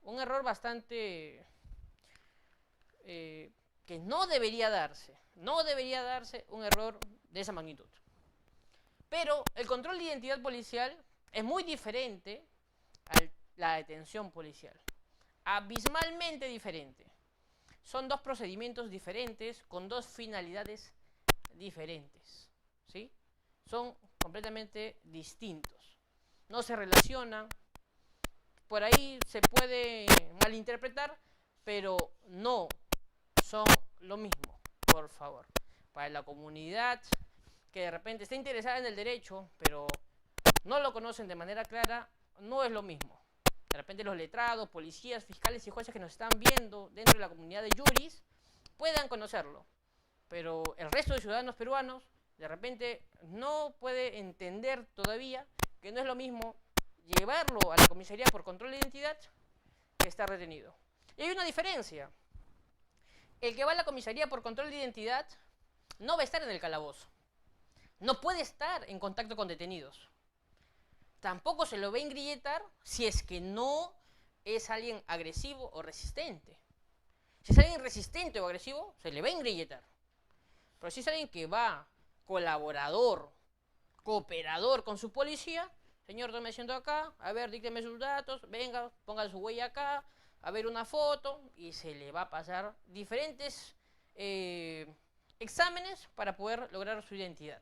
Un error bastante que no debería darse. No debería darse un error de esa magnitud. Pero el control de identidad policial es muy diferente a la detención policial. Abismalmente diferente. Son dos procedimientos diferentes con dos finalidades diferentes. ¿Sí? Son completamente distintos. no se relacionan. Por ahí se puede malinterpretar, pero no son lo mismo, por favor. Para la comunidad que de repente está interesada en el derecho, pero no lo conocen de manera clara, no es lo mismo. De repente los letrados, policías, fiscales y jueces que nos están viendo dentro de la comunidad de juris puedan conocerlo, pero el resto de ciudadanos peruanos de repente no puede entender todavía que no es lo mismo llevarlo a la comisaría por control de identidad que estar retenido. Y hay una diferencia. El que va a la comisaría por control de identidad no va a estar en el calabozo. No puede estar en contacto con detenidos. Tampoco se lo va a engrilletar si es que no es alguien agresivo o resistente. Si es alguien resistente o agresivo, se le va a engrilletar. Pero si es alguien que va colaborador, cooperador con su policía, señor, tome asiento acá, a ver, dícteme sus datos, venga, ponga su huella acá, a ver una foto, y se le va a pasar diferentes exámenes para poder lograr su identidad.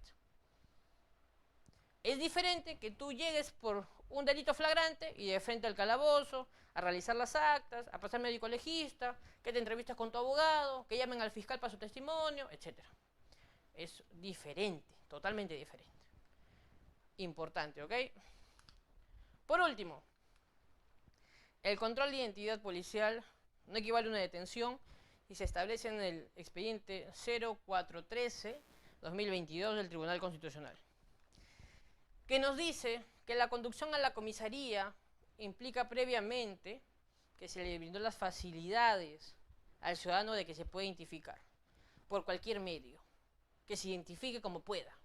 Es diferente que tú llegues por un delito flagrante y de frente al calabozo, a realizar las actas, a pasar médico legista, que te entrevistas con tu abogado, que llamen al fiscal para su testimonio, etc. Es diferente, totalmente diferente. Importante, ¿ok? Por último, el control de identidad policial no equivale a una detención y se establece en el expediente 0413-2022 del Tribunal Constitucional, que nos dice que la conducción a la comisaría implica previamente que se le brindó las facilidades al ciudadano de que se pueda identificar por cualquier medio, que se identifique como pueda.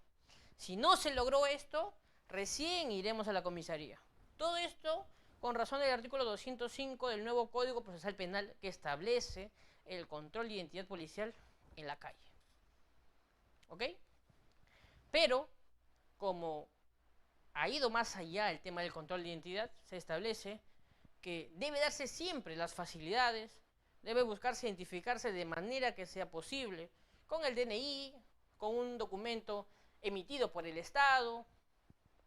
Si no se logró esto, recién iremos a la comisaría. Todo esto con razón del artículo 205 del nuevo Código Procesal Penal, que establece el control de identidad policial en la calle. ¿Ok? Pero, como ha ido más allá el tema del control de identidad, se establece que debe darse siempre las facilidades, debe buscarse identificarse de manera que sea posible, con el DNI, con un documento emitido por el Estado,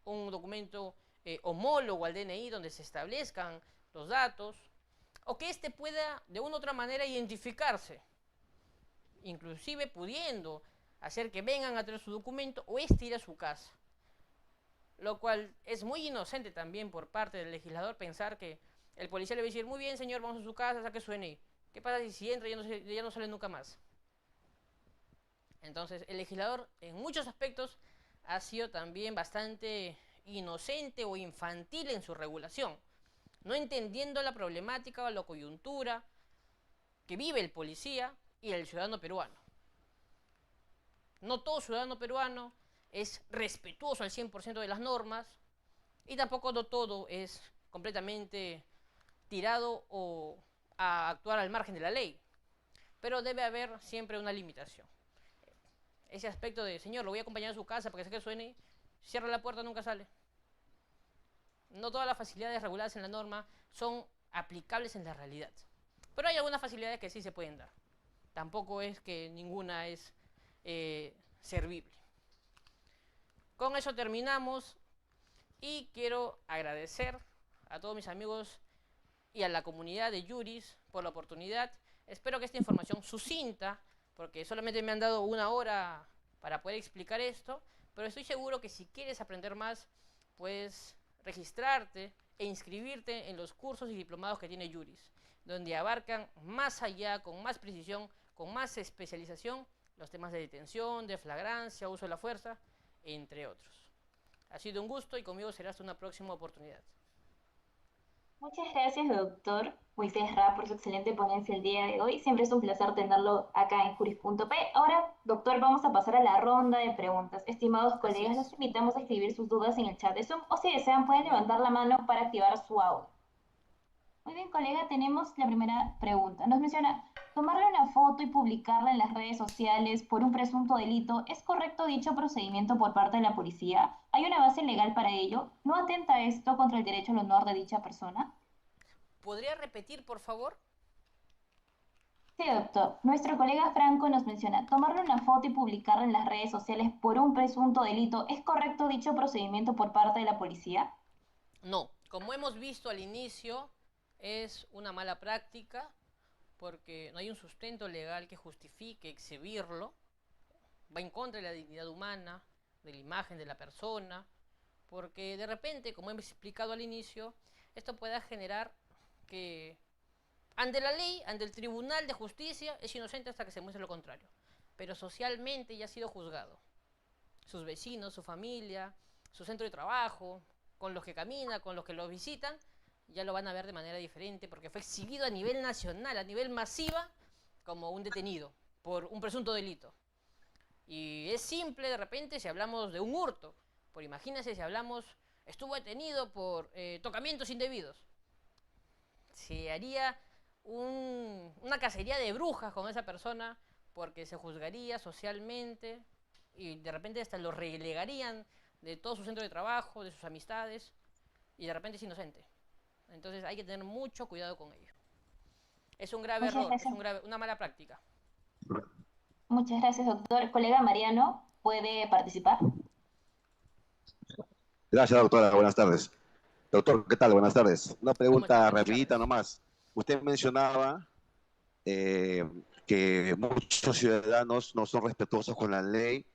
un documento homólogo al DNI donde se establezcan los datos, o que éste pueda de una u otra manera identificarse, inclusive pudiendo hacer que vengan a traer su documento o éste ir a su casa. Lo cual es muy inocente también por parte del legislador pensar que el policía le va a decir, muy bien señor, vamos a su casa, saque su DNI. ¿Qué pasa si entra y ya no sale nunca más? Entonces el legislador en muchos aspectos ha sido también bastante inocente o infantil en su regulación, no entendiendo la problemática o la coyuntura que vive el policía y el ciudadano peruano. No todo ciudadano peruano es respetuoso al 100% de las normas y tampoco no todo es completamente tirado o a actuar al margen de la ley, pero debe haber siempre una limitación. Ese aspecto de, señor, lo voy a acompañar a su casa para que saque su DNI, cierra la puerta, nunca sale. No todas las facilidades reguladas en la norma son aplicables en la realidad, pero hay algunas facilidades que sí se pueden dar. Tampoco es que ninguna es servible. Con eso terminamos y quiero agradecer a todos mis amigos y a la comunidad de juris por la oportunidad. Espero que esta información sucinta, porque solamente me han dado una hora para poder explicar esto, pero estoy seguro que si quieres aprender más, puedes registrarte e inscribirte en los cursos y diplomados que tiene juris, donde abarcan más allá, con más precisión, con más especialización, los temas de detención, de flagrancia, uso de la fuerza, entre otros. Ha sido un gusto y conmigo será hasta una próxima oportunidad. Muchas gracias, doctor Moisés Ra, por su excelente ponencia el día de hoy. Siempre es un placer tenerlo acá en juris.p. Ahora, doctor, vamos a pasar a la ronda de preguntas. Estimados colegas, los invitamos a escribir sus dudas en el chat de Zoom o si desean pueden levantar la mano para activar su audio. Muy bien, colega, tenemos la primera pregunta. Nos menciona, tomarle una foto y publicarla en las redes sociales por un presunto delito, ¿es correcto dicho procedimiento por parte de la policía? ¿Hay una base legal para ello? ¿No atenta esto contra el derecho al honor de dicha persona? ¿Podría repetir, por favor? Sí, doctor. Nuestro colega Franco nos menciona, tomarle una foto y publicarla en las redes sociales por un presunto delito, ¿es correcto dicho procedimiento por parte de la policía? No, como hemos visto al inicio, es una mala práctica porque no hay un sustento legal que justifique exhibirlo, va en contra de la dignidad humana, de la imagen de la persona, porque de repente, como hemos explicado al inicio, esto pueda generar que ante la ley, ante el Tribunal de Justicia, es inocente hasta que se muestre lo contrario, pero socialmente ya ha sido juzgado. Sus vecinos, su familia, su centro de trabajo, con los que camina, con los que lo visitan, ya lo van a ver de manera diferente porque fue exhibido a nivel nacional, a nivel masiva, como un detenido por un presunto delito. Y es simple de repente si hablamos de un hurto, por imagínense si hablamos, estuvo detenido por tocamientos indebidos. Se haría una cacería de brujas con esa persona porque se juzgaría socialmente y de repente hasta lo relegarían de todo su centro de trabajo, de sus amistades, y de repente es inocente. Entonces hay que tener mucho cuidado con ello. Es un grave Muchas error, es gracias. una mala práctica. Muchas gracias, doctor. Colega Mariano, ¿puede participar? Gracias, doctora. Buenas tardes. Doctor, ¿qué tal? Buenas tardes. Una ¿Cómo está? pregunta Buenas rapidita tardes. nomás. Usted mencionaba eh, que muchos ciudadanos no son respetuosos con la ley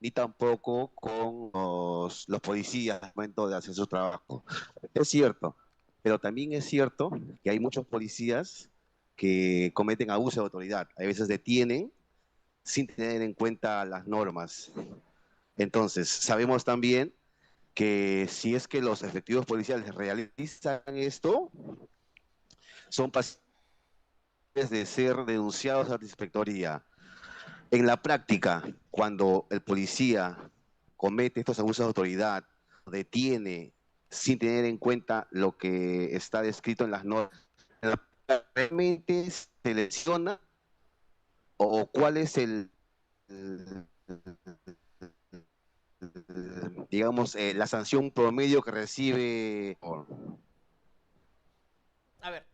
ni tampoco con los policías al momento de hacer su trabajo. Es cierto, pero también es cierto que hay muchos policías que cometen abuso de autoridad. A veces detienen sin tener en cuenta las normas. Entonces, sabemos también que si es que los efectivos policiales realizan esto, son pacientes de ser denunciados a la inspectoría. En la práctica, cuando el policía comete estos abusos de autoridad, detiene sin tener en cuenta lo que está descrito en las normas, ¿realmente se lesiona o cuál es digamos, la sanción promedio que recibe? A ver,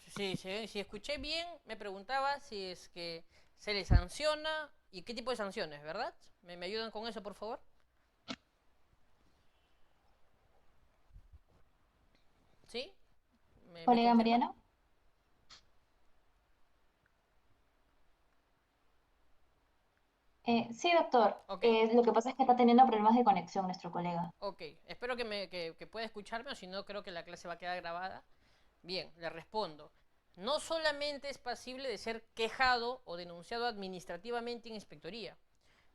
si escuché bien, me preguntaba si es que se le sanciona y qué tipo de sanciones, ¿verdad? ¿Me ayudan con eso, por favor? ¿Sí? ¿Me Colega confirman? Mariano. Sí, doctor. Ok, Lo que pasa es que está teniendo problemas de conexión nuestro colega. ok. Espero que pueda escucharme o si no creo que la clase va a quedar grabada. Bien, le respondo. No solamente es pasible de ser quejado o denunciado administrativamente en inspectoría.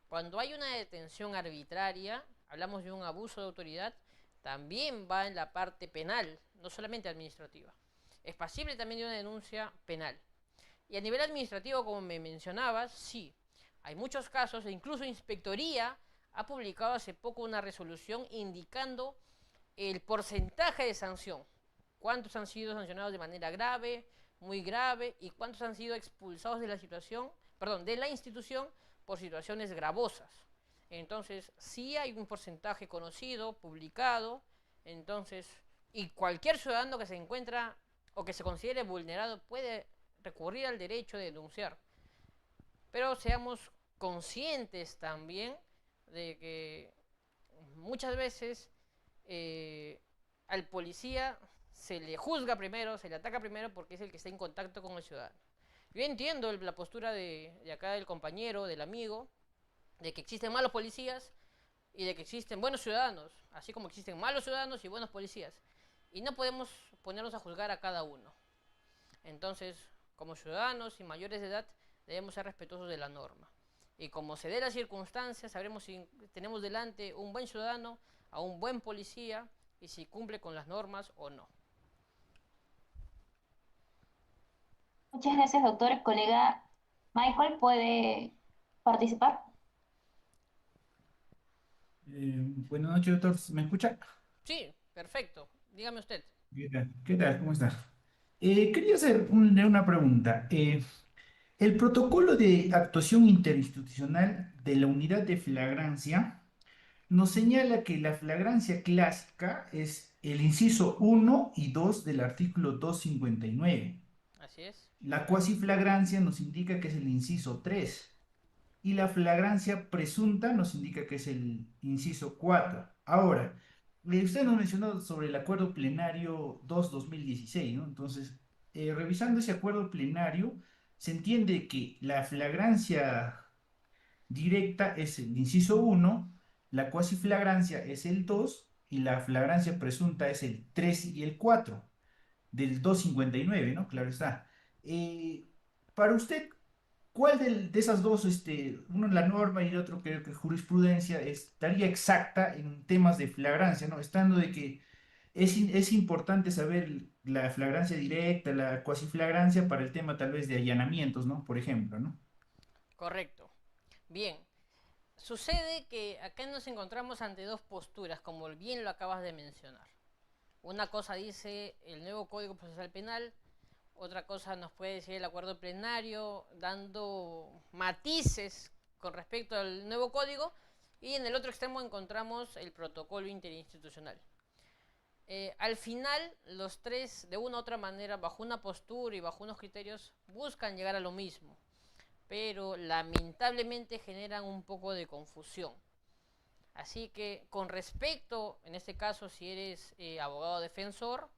Cuando hay una detención arbitraria, hablamos de un abuso de autoridad, también va en la parte penal, no solamente administrativa. Es pasible también de una denuncia penal. Y a nivel administrativo, como me mencionabas, sí. Hay muchos casos, e incluso Inspectoría ha publicado hace poco una resolución indicando el porcentaje de sanción. Cuántos han sido sancionados de manera grave, muy grave, y cuántos han sido expulsados de la situación, perdón, de la institución por situaciones gravosas. Entonces, sí hay un porcentaje conocido, publicado, entonces, y cualquier ciudadano que se encuentra o que se considere vulnerado puede recurrir al derecho de denunciar. Pero seamos conscientes también de que muchas veces al policía se le juzga primero, se le ataca primero porque es el que está en contacto con el ciudadano. Yo entiendo la postura de acá del compañero, del amigo, de que existen malos policías y de que existen buenos ciudadanos, así como existen malos ciudadanos y buenos policías. Y no podemos ponernos a juzgar a cada uno. Entonces, como ciudadanos y mayores de edad, debemos ser respetuosos de la norma. Y como se dé la circunstancia, sabremos si tenemos delante un buen ciudadano, a un buen policía, y si cumple con las normas o no. Muchas gracias, doctor. Colega Michael, ¿puede participar? Buenas noches, doctor. ¿Me escucha? Sí, perfecto. Dígame usted. ¿Qué tal? ¿Qué tal? ¿Cómo está? Quería hacer una pregunta. El protocolo de actuación interinstitucional de la unidad de flagrancia nos señala que la flagrancia clásica es el inciso 1 y 2 del artículo 259. Así es. La cuasiflagrancia nos indica que es el inciso 3 y la flagrancia presunta nos indica que es el inciso 4. Ahora, usted nos mencionó sobre el acuerdo plenario 2/2016, ¿no? Entonces, revisando ese acuerdo plenario, se entiende que la flagrancia directa es el inciso uno, la cuasiflagrancia es el 2 y la flagrancia presunta es el 3 y el 4 del 259, ¿no? Claro está. Para usted, ¿cuál de esas dos, uno la norma y el otro creo que jurisprudencia, estaría exacta en temas de flagrancia, ¿no? Estando de que es importante saber la flagrancia directa, la cuasiflagrancia para el tema tal vez de allanamientos, ¿no? Por ejemplo, ¿no? Correcto. Bien, sucede que acá nos encontramos ante dos posturas, como bien lo acabas de mencionar. Una cosa dice el nuevo Código Procesal Penal, otra cosa nos puede decir el acuerdo plenario, dando matices con respecto al nuevo código, y en el otro extremo encontramos el protocolo interinstitucional. Al final, los tres, de una u otra manera, bajo una postura y bajo unos criterios, buscan llegar a lo mismo, pero lamentablemente generan un poco de confusión. Así que con respecto, en este caso, si eres abogado defensor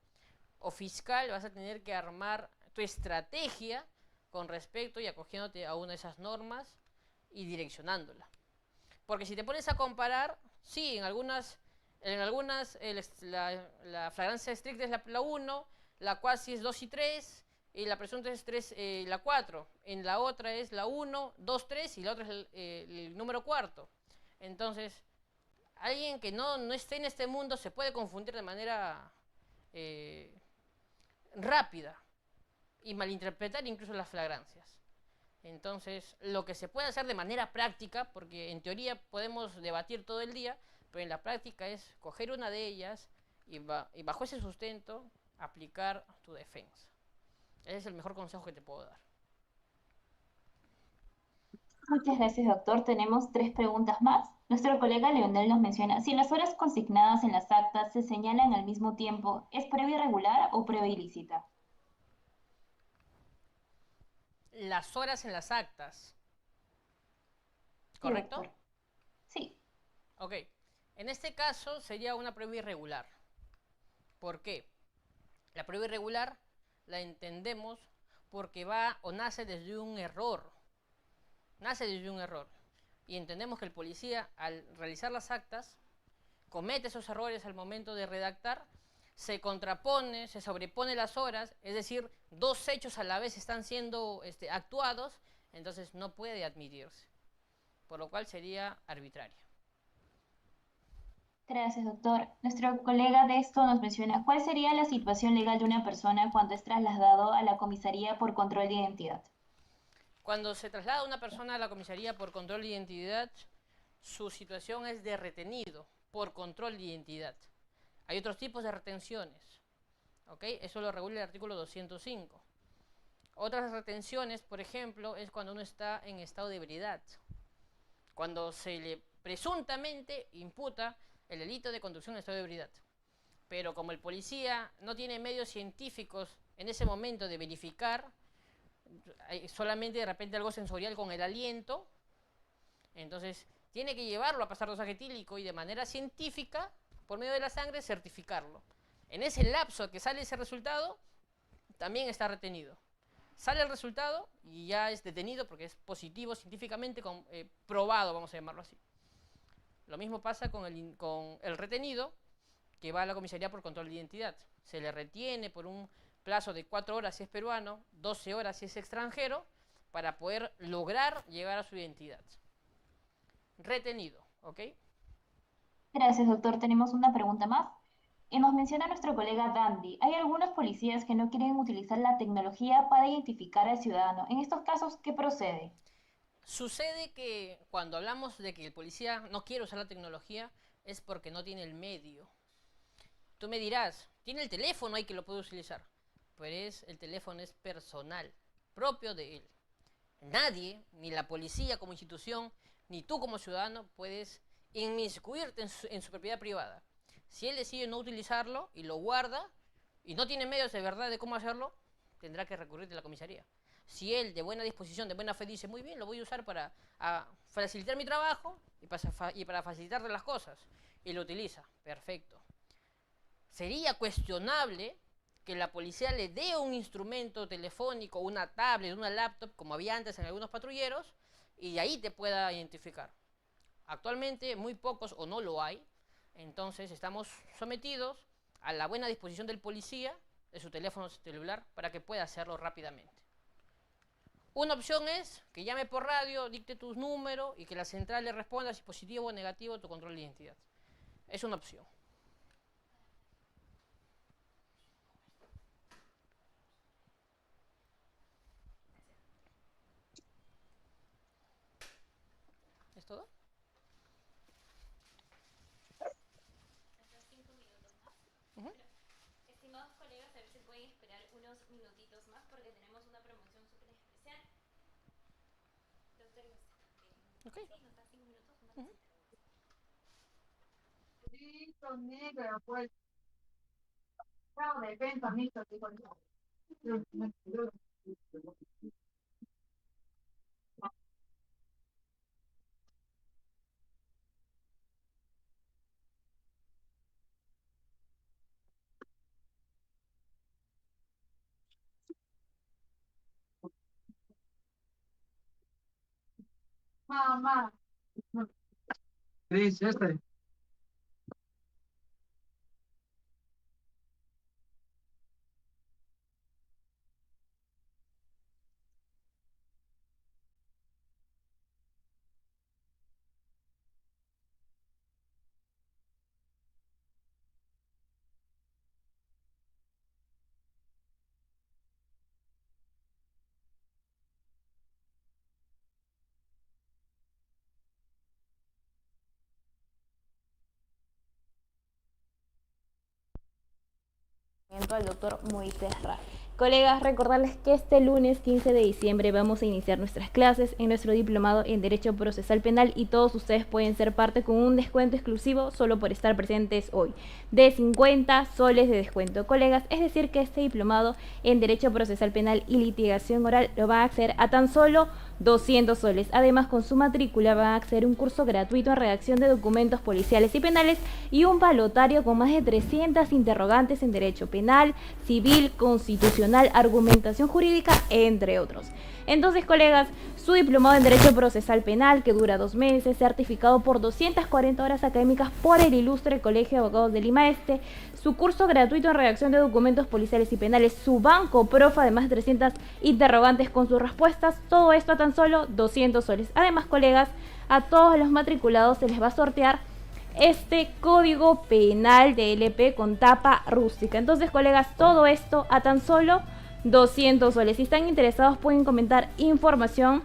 o fiscal, vas a tener que armar tu estrategia con respecto y acogiéndote a una de esas normas y direccionándola. Porque si te pones a comparar, sí, en algunas la flagrancia estricta es la 1, la cuasi es 2 y 3, y la presunta es 3, la 4. En la otra es la 1, 2, 3 y la otra es el número cuarto. Entonces, alguien que no esté en este mundo se puede confundir de manera rápida y malinterpretar incluso las flagrancias. Entonces, lo que se puede hacer de manera práctica, porque en teoría podemos debatir todo el día, pero en la práctica es coger una de ellas y bajo ese sustento aplicar tu defensa. Ese es el mejor consejo que te puedo dar. Muchas gracias, doctor. Tenemos 3 preguntas más. Nuestro colega Leonel nos menciona, si las horas consignadas en las actas se señalan al mismo tiempo, ¿es prueba irregular o prueba ilícita? Las horas en las actas. Sí, ¿Correcto? doctor. Sí. Ok. En este caso sería una prueba irregular. ¿Por qué? La prueba irregular la entendemos porque va o nace desde un error. Nace desde un error. Y entendemos que el policía, al realizar las actas, comete esos errores al momento de redactar, se contrapone, se sobrepone las horas, es decir, dos hechos a la vez están siendo actuados, entonces no puede admitirse. Por lo cual sería arbitrario. Gracias, doctor. Nuestro colega de esto nos menciona, ¿cuál sería la situación legal de una persona cuando es trasladado a la comisaría por control de identidad? Cuando se traslada una persona a la comisaría por control de identidad, su situación es de retenido por control de identidad. Hay otros tipos de retenciones, ¿ok? Eso lo regula el artículo 205. Otras retenciones, por ejemplo, es cuando uno está en estado de ebriedad, cuando se le presuntamente imputa el delito de conducción en estado de ebriedad. Pero como el policía no tiene medios científicos en ese momento de verificar, solamente de repente algo sensorial con el aliento, entonces tiene que llevarlo a pasar dosaje etílico y de manera científica, por medio de la sangre, certificarlo. En ese lapso que sale ese resultado, también está retenido. Sale el resultado y ya es detenido porque es positivo científicamente probado, vamos a llamarlo así. Lo mismo pasa con el retenido que va a la comisaría por control de identidad. Se le retiene por un plazo de 4 horas si es peruano, 12 horas si es extranjero, para poder lograr llegar a su identidad. Retenido, ¿ok? Gracias, doctor. Tenemos una pregunta más. Nos menciona nuestro colega Dandy, hay algunos policías que no quieren utilizar la tecnología para identificar al ciudadano. En estos casos, ¿qué procede? Sucede que cuando hablamos de que el policía no quiere usar la tecnología, es porque no tiene el medio. Tú me dirás, tiene el teléfono ahí que lo puede utilizar, pero el teléfono es personal, propio de él. Nadie, ni la policía como institución, ni tú como ciudadano, puedes inmiscuirte en su propiedad privada. Si él decide no utilizarlo y lo guarda, y no tiene medios de verdad de cómo hacerlo, tendrá que recurrir a la comisaría. Si él, de buena disposición, de buena fe, dice, muy bien, lo voy a usar para facilitar mi trabajo y para facilitarle las cosas, y lo utiliza, perfecto. sería cuestionable que la policía le dé un instrumento telefónico, una tablet, una laptop, como había antes en algunos patrulleros, y de ahí te pueda identificar. Actualmente muy pocos o no lo hay, entonces estamos sometidos a la buena disposición del policía de su teléfono celular para que pueda hacerlo rápidamente. Una opción es que llame por radio, dicte tu número y que la central le responda si positivo o negativo tu control de identidad. Es una opción. ¿Es todo? Uh-huh. Estimados colegas, a ver si pueden esperar unos minutitos más porque tenemos una promoción súper especial. Doctor, Okay. sí, nos da 5 minutos. Uh-huh. Listo, negra, pues. Chao, defensa, misto, digo yo. Mamá. Cris, este. Al doctor Moisés Ra. Colegas, recordarles que este lunes 15 de diciembre vamos a iniciar nuestras clases en nuestro diplomado en Derecho Procesal Penal y todos ustedes pueden ser parte con un descuento exclusivo solo por estar presentes hoy, de 50 soles de descuento. Colegas, es decir que este diplomado en Derecho Procesal Penal y Litigación Oral lo va a acceder a tan solo 200 soles. Además, con su matrícula van a acceder a un curso gratuito en redacción de documentos policiales y penales y un balotario con más de 300 interrogantes en derecho penal, civil, constitucional, argumentación jurídica, entre otros. Entonces, colegas, su diplomado en Derecho Procesal Penal, que dura 2 meses, certificado por 240 horas académicas por el Ilustre Colegio de Abogados de Lima Este, su curso gratuito en redacción de documentos policiales y penales, su banco profa de más de 300 interrogantes con sus respuestas, todo esto a tan solo 200 soles. Además, colegas, a todos los matriculados se les va a sortear este código penal de LP con tapa rústica. Entonces, colegas, todo esto a tan solo 200 soles. Si están interesados pueden comentar información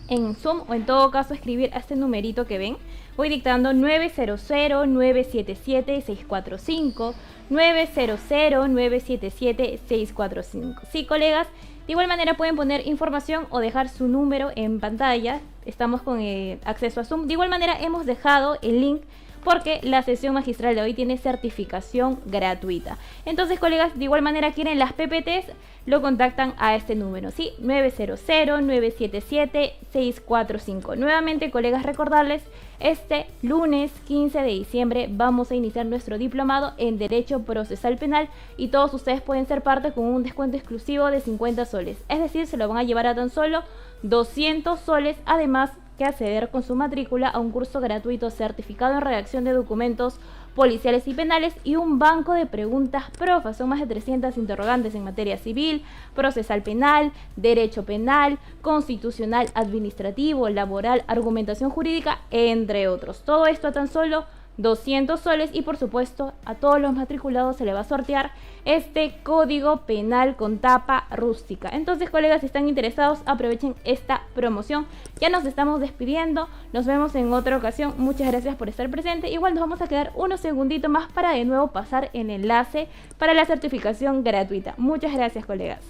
en Zoom o en todo caso escribir a este numerito que ven. Voy dictando 900-977-645, 900-977-645. Sí, colegas, de igual manera pueden poner información o dejar su número en pantalla. Estamos con acceso a Zoom. De igual manera hemos dejado el link porque la sesión magistral de hoy tiene certificación gratuita. Entonces, colegas, de igual manera quieren las PPTs, lo contactan a este número, ¿sí? 900-977-645. Nuevamente, colegas, recordarles, este lunes 15 de diciembre vamos a iniciar nuestro diplomado en Derecho Procesal Penal y todos ustedes pueden ser parte con un descuento exclusivo de 50 soles. Es decir, se lo van a llevar a tan solo 200 soles, además que acceder con su matrícula a un curso gratuito certificado en redacción de documentos policiales y penales y un banco de preguntas profa. Son más de 300 interrogantes en materia civil, procesal penal, derecho penal, constitucional, administrativo, laboral, argumentación jurídica, entre otros. Todo esto a tan solo 200 soles y por supuesto a todos los matriculados se le va a sortear este código penal con tapa rústica. Entonces, colegas, si están interesados, aprovechen esta promoción. Ya nos estamos despidiendo, nos vemos en otra ocasión. Muchas gracias por estar presente. Igual nos vamos a quedar unos segunditos más para de nuevo pasar el enlace para la certificación gratuita. Muchas gracias, colegas.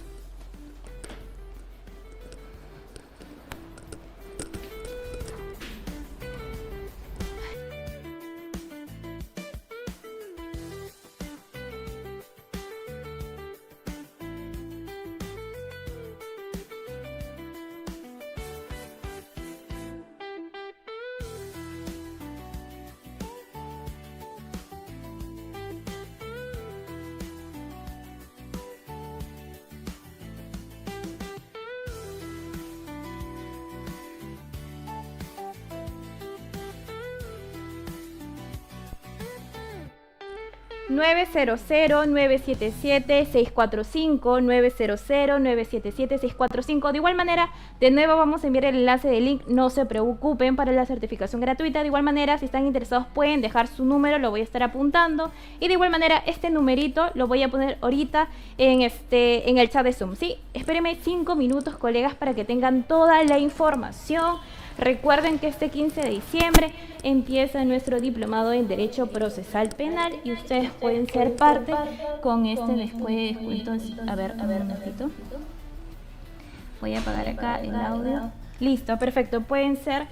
900-977-645, 900-977-645. De igual manera, de nuevo vamos a enviar el enlace de link, no se preocupen, para la certificación gratuita. De igual manera, si están interesados pueden dejar su número, lo voy a estar apuntando. Y de igual manera, este numerito lo voy a poner ahorita en el chat de Zoom, ¿sí? Espérenme 5 minutos, colegas, para que tengan toda la información. Recuerden que este 15 de diciembre empieza nuestro diplomado en Derecho Procesal Penal y ustedes pueden ser parte con este descuento. A ver, un momentito. Voy a apagar acá el audio. Listo, perfecto. Pueden ser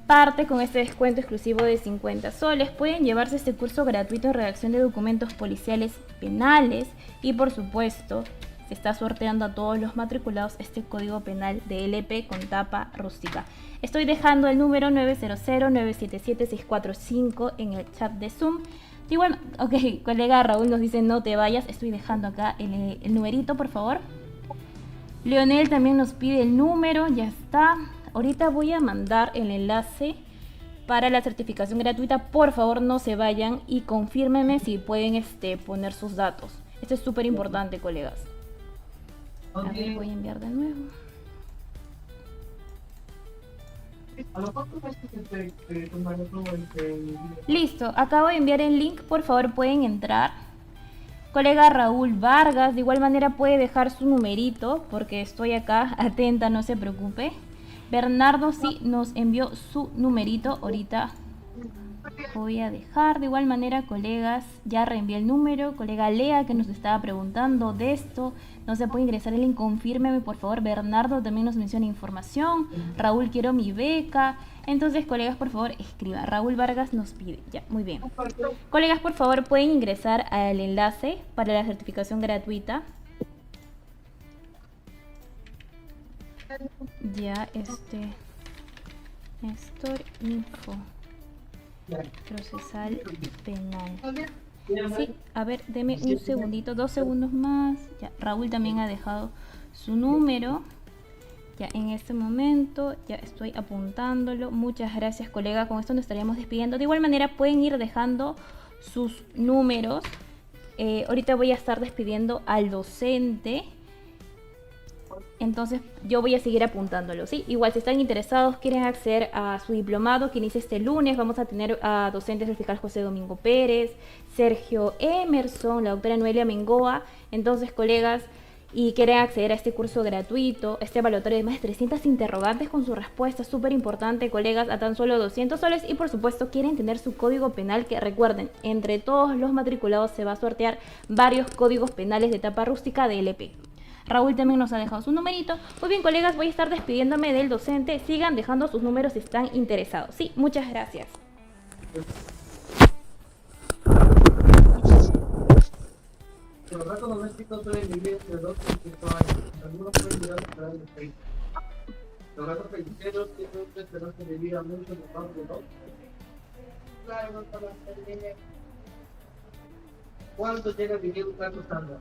parte con este descuento exclusivo de 50 soles. Pueden llevarse este curso gratuito de redacción de documentos policiales penales y, por supuesto, se está sorteando a todos los matriculados este código penal de LP con tapa rústica. Estoy dejando el número 900-977-645 en el chat de Zoom. Igual, ok, colega Raúl nos dice no te vayas. Estoy dejando acá el numerito, por favor. Leonel también nos pide el número, ya está. Ahorita voy a mandar el enlace para la certificación gratuita. Por favor, no se vayan y confírmenme si pueden poner sus datos. Esto es súper importante, colegas. A ver, voy a enviar de nuevo. Listo, acabo de enviar el link, por favor pueden entrar. Colega Raúl Vargas, de igual manera puede dejar su numerito, porque estoy acá atenta, no se preocupe. Bernardo sí nos envió su numerito, ahorita voy a dejar. De igual manera, colegas, ya reenvié el número. Colega Lea, que nos estaba preguntando de esto, no se puede ingresar el link, confírmeme por favor. Bernardo también nos menciona información. Raúl, quiero mi beca. Entonces, colegas, por favor, escriba. Raúl Vargas nos pide. Ya, muy bien. Colegas, por favor, pueden ingresar al enlace para la certificación gratuita. Ya, Néstor Info Procesal Penal. Sí, a ver, deme un segundito, 2 segundos más. Ya, Raúl también ha dejado su número. Ya, en este momento ya estoy apuntándolo. Muchas gracias, colega. Con esto nos estaríamos despidiendo. De igual manera pueden ir dejando sus números. Ahorita voy a estar despidiendo al docente. Entonces yo voy a seguir apuntándolo, ¿sí? Igual si están interesados, quieren acceder a su diplomado que inicia este lunes, vamos a tener a docentes el fiscal José Domingo Pérez, Sergio Emerson, la doctora Noelia Mengoa. Entonces, colegas, y quieren acceder a este curso gratuito, este evaluatorio de más de 300 interrogantes con su respuesta, súper importante, colegas, a tan solo 200 soles. Y por supuesto quieren tener su código penal, que recuerden, entre todos los matriculados se va a sortear varios códigos penales de tapa rústica de LP. Raúl también nos ha dejado su numerito. Muy bien, colegas, voy a estar despidiéndome del docente. Sigan dejando sus números si están interesados. Sí, muchas gracias. Los datos domésticos pueden vivir entre 2 y 5 años. Algunos pueden llegar a esperar de 6. Los datos callejeros tienen una esperanza de vida mucho más de 2. Claro, no para hacer dinero. ¿Cuánto llega a vivir un gato estándar?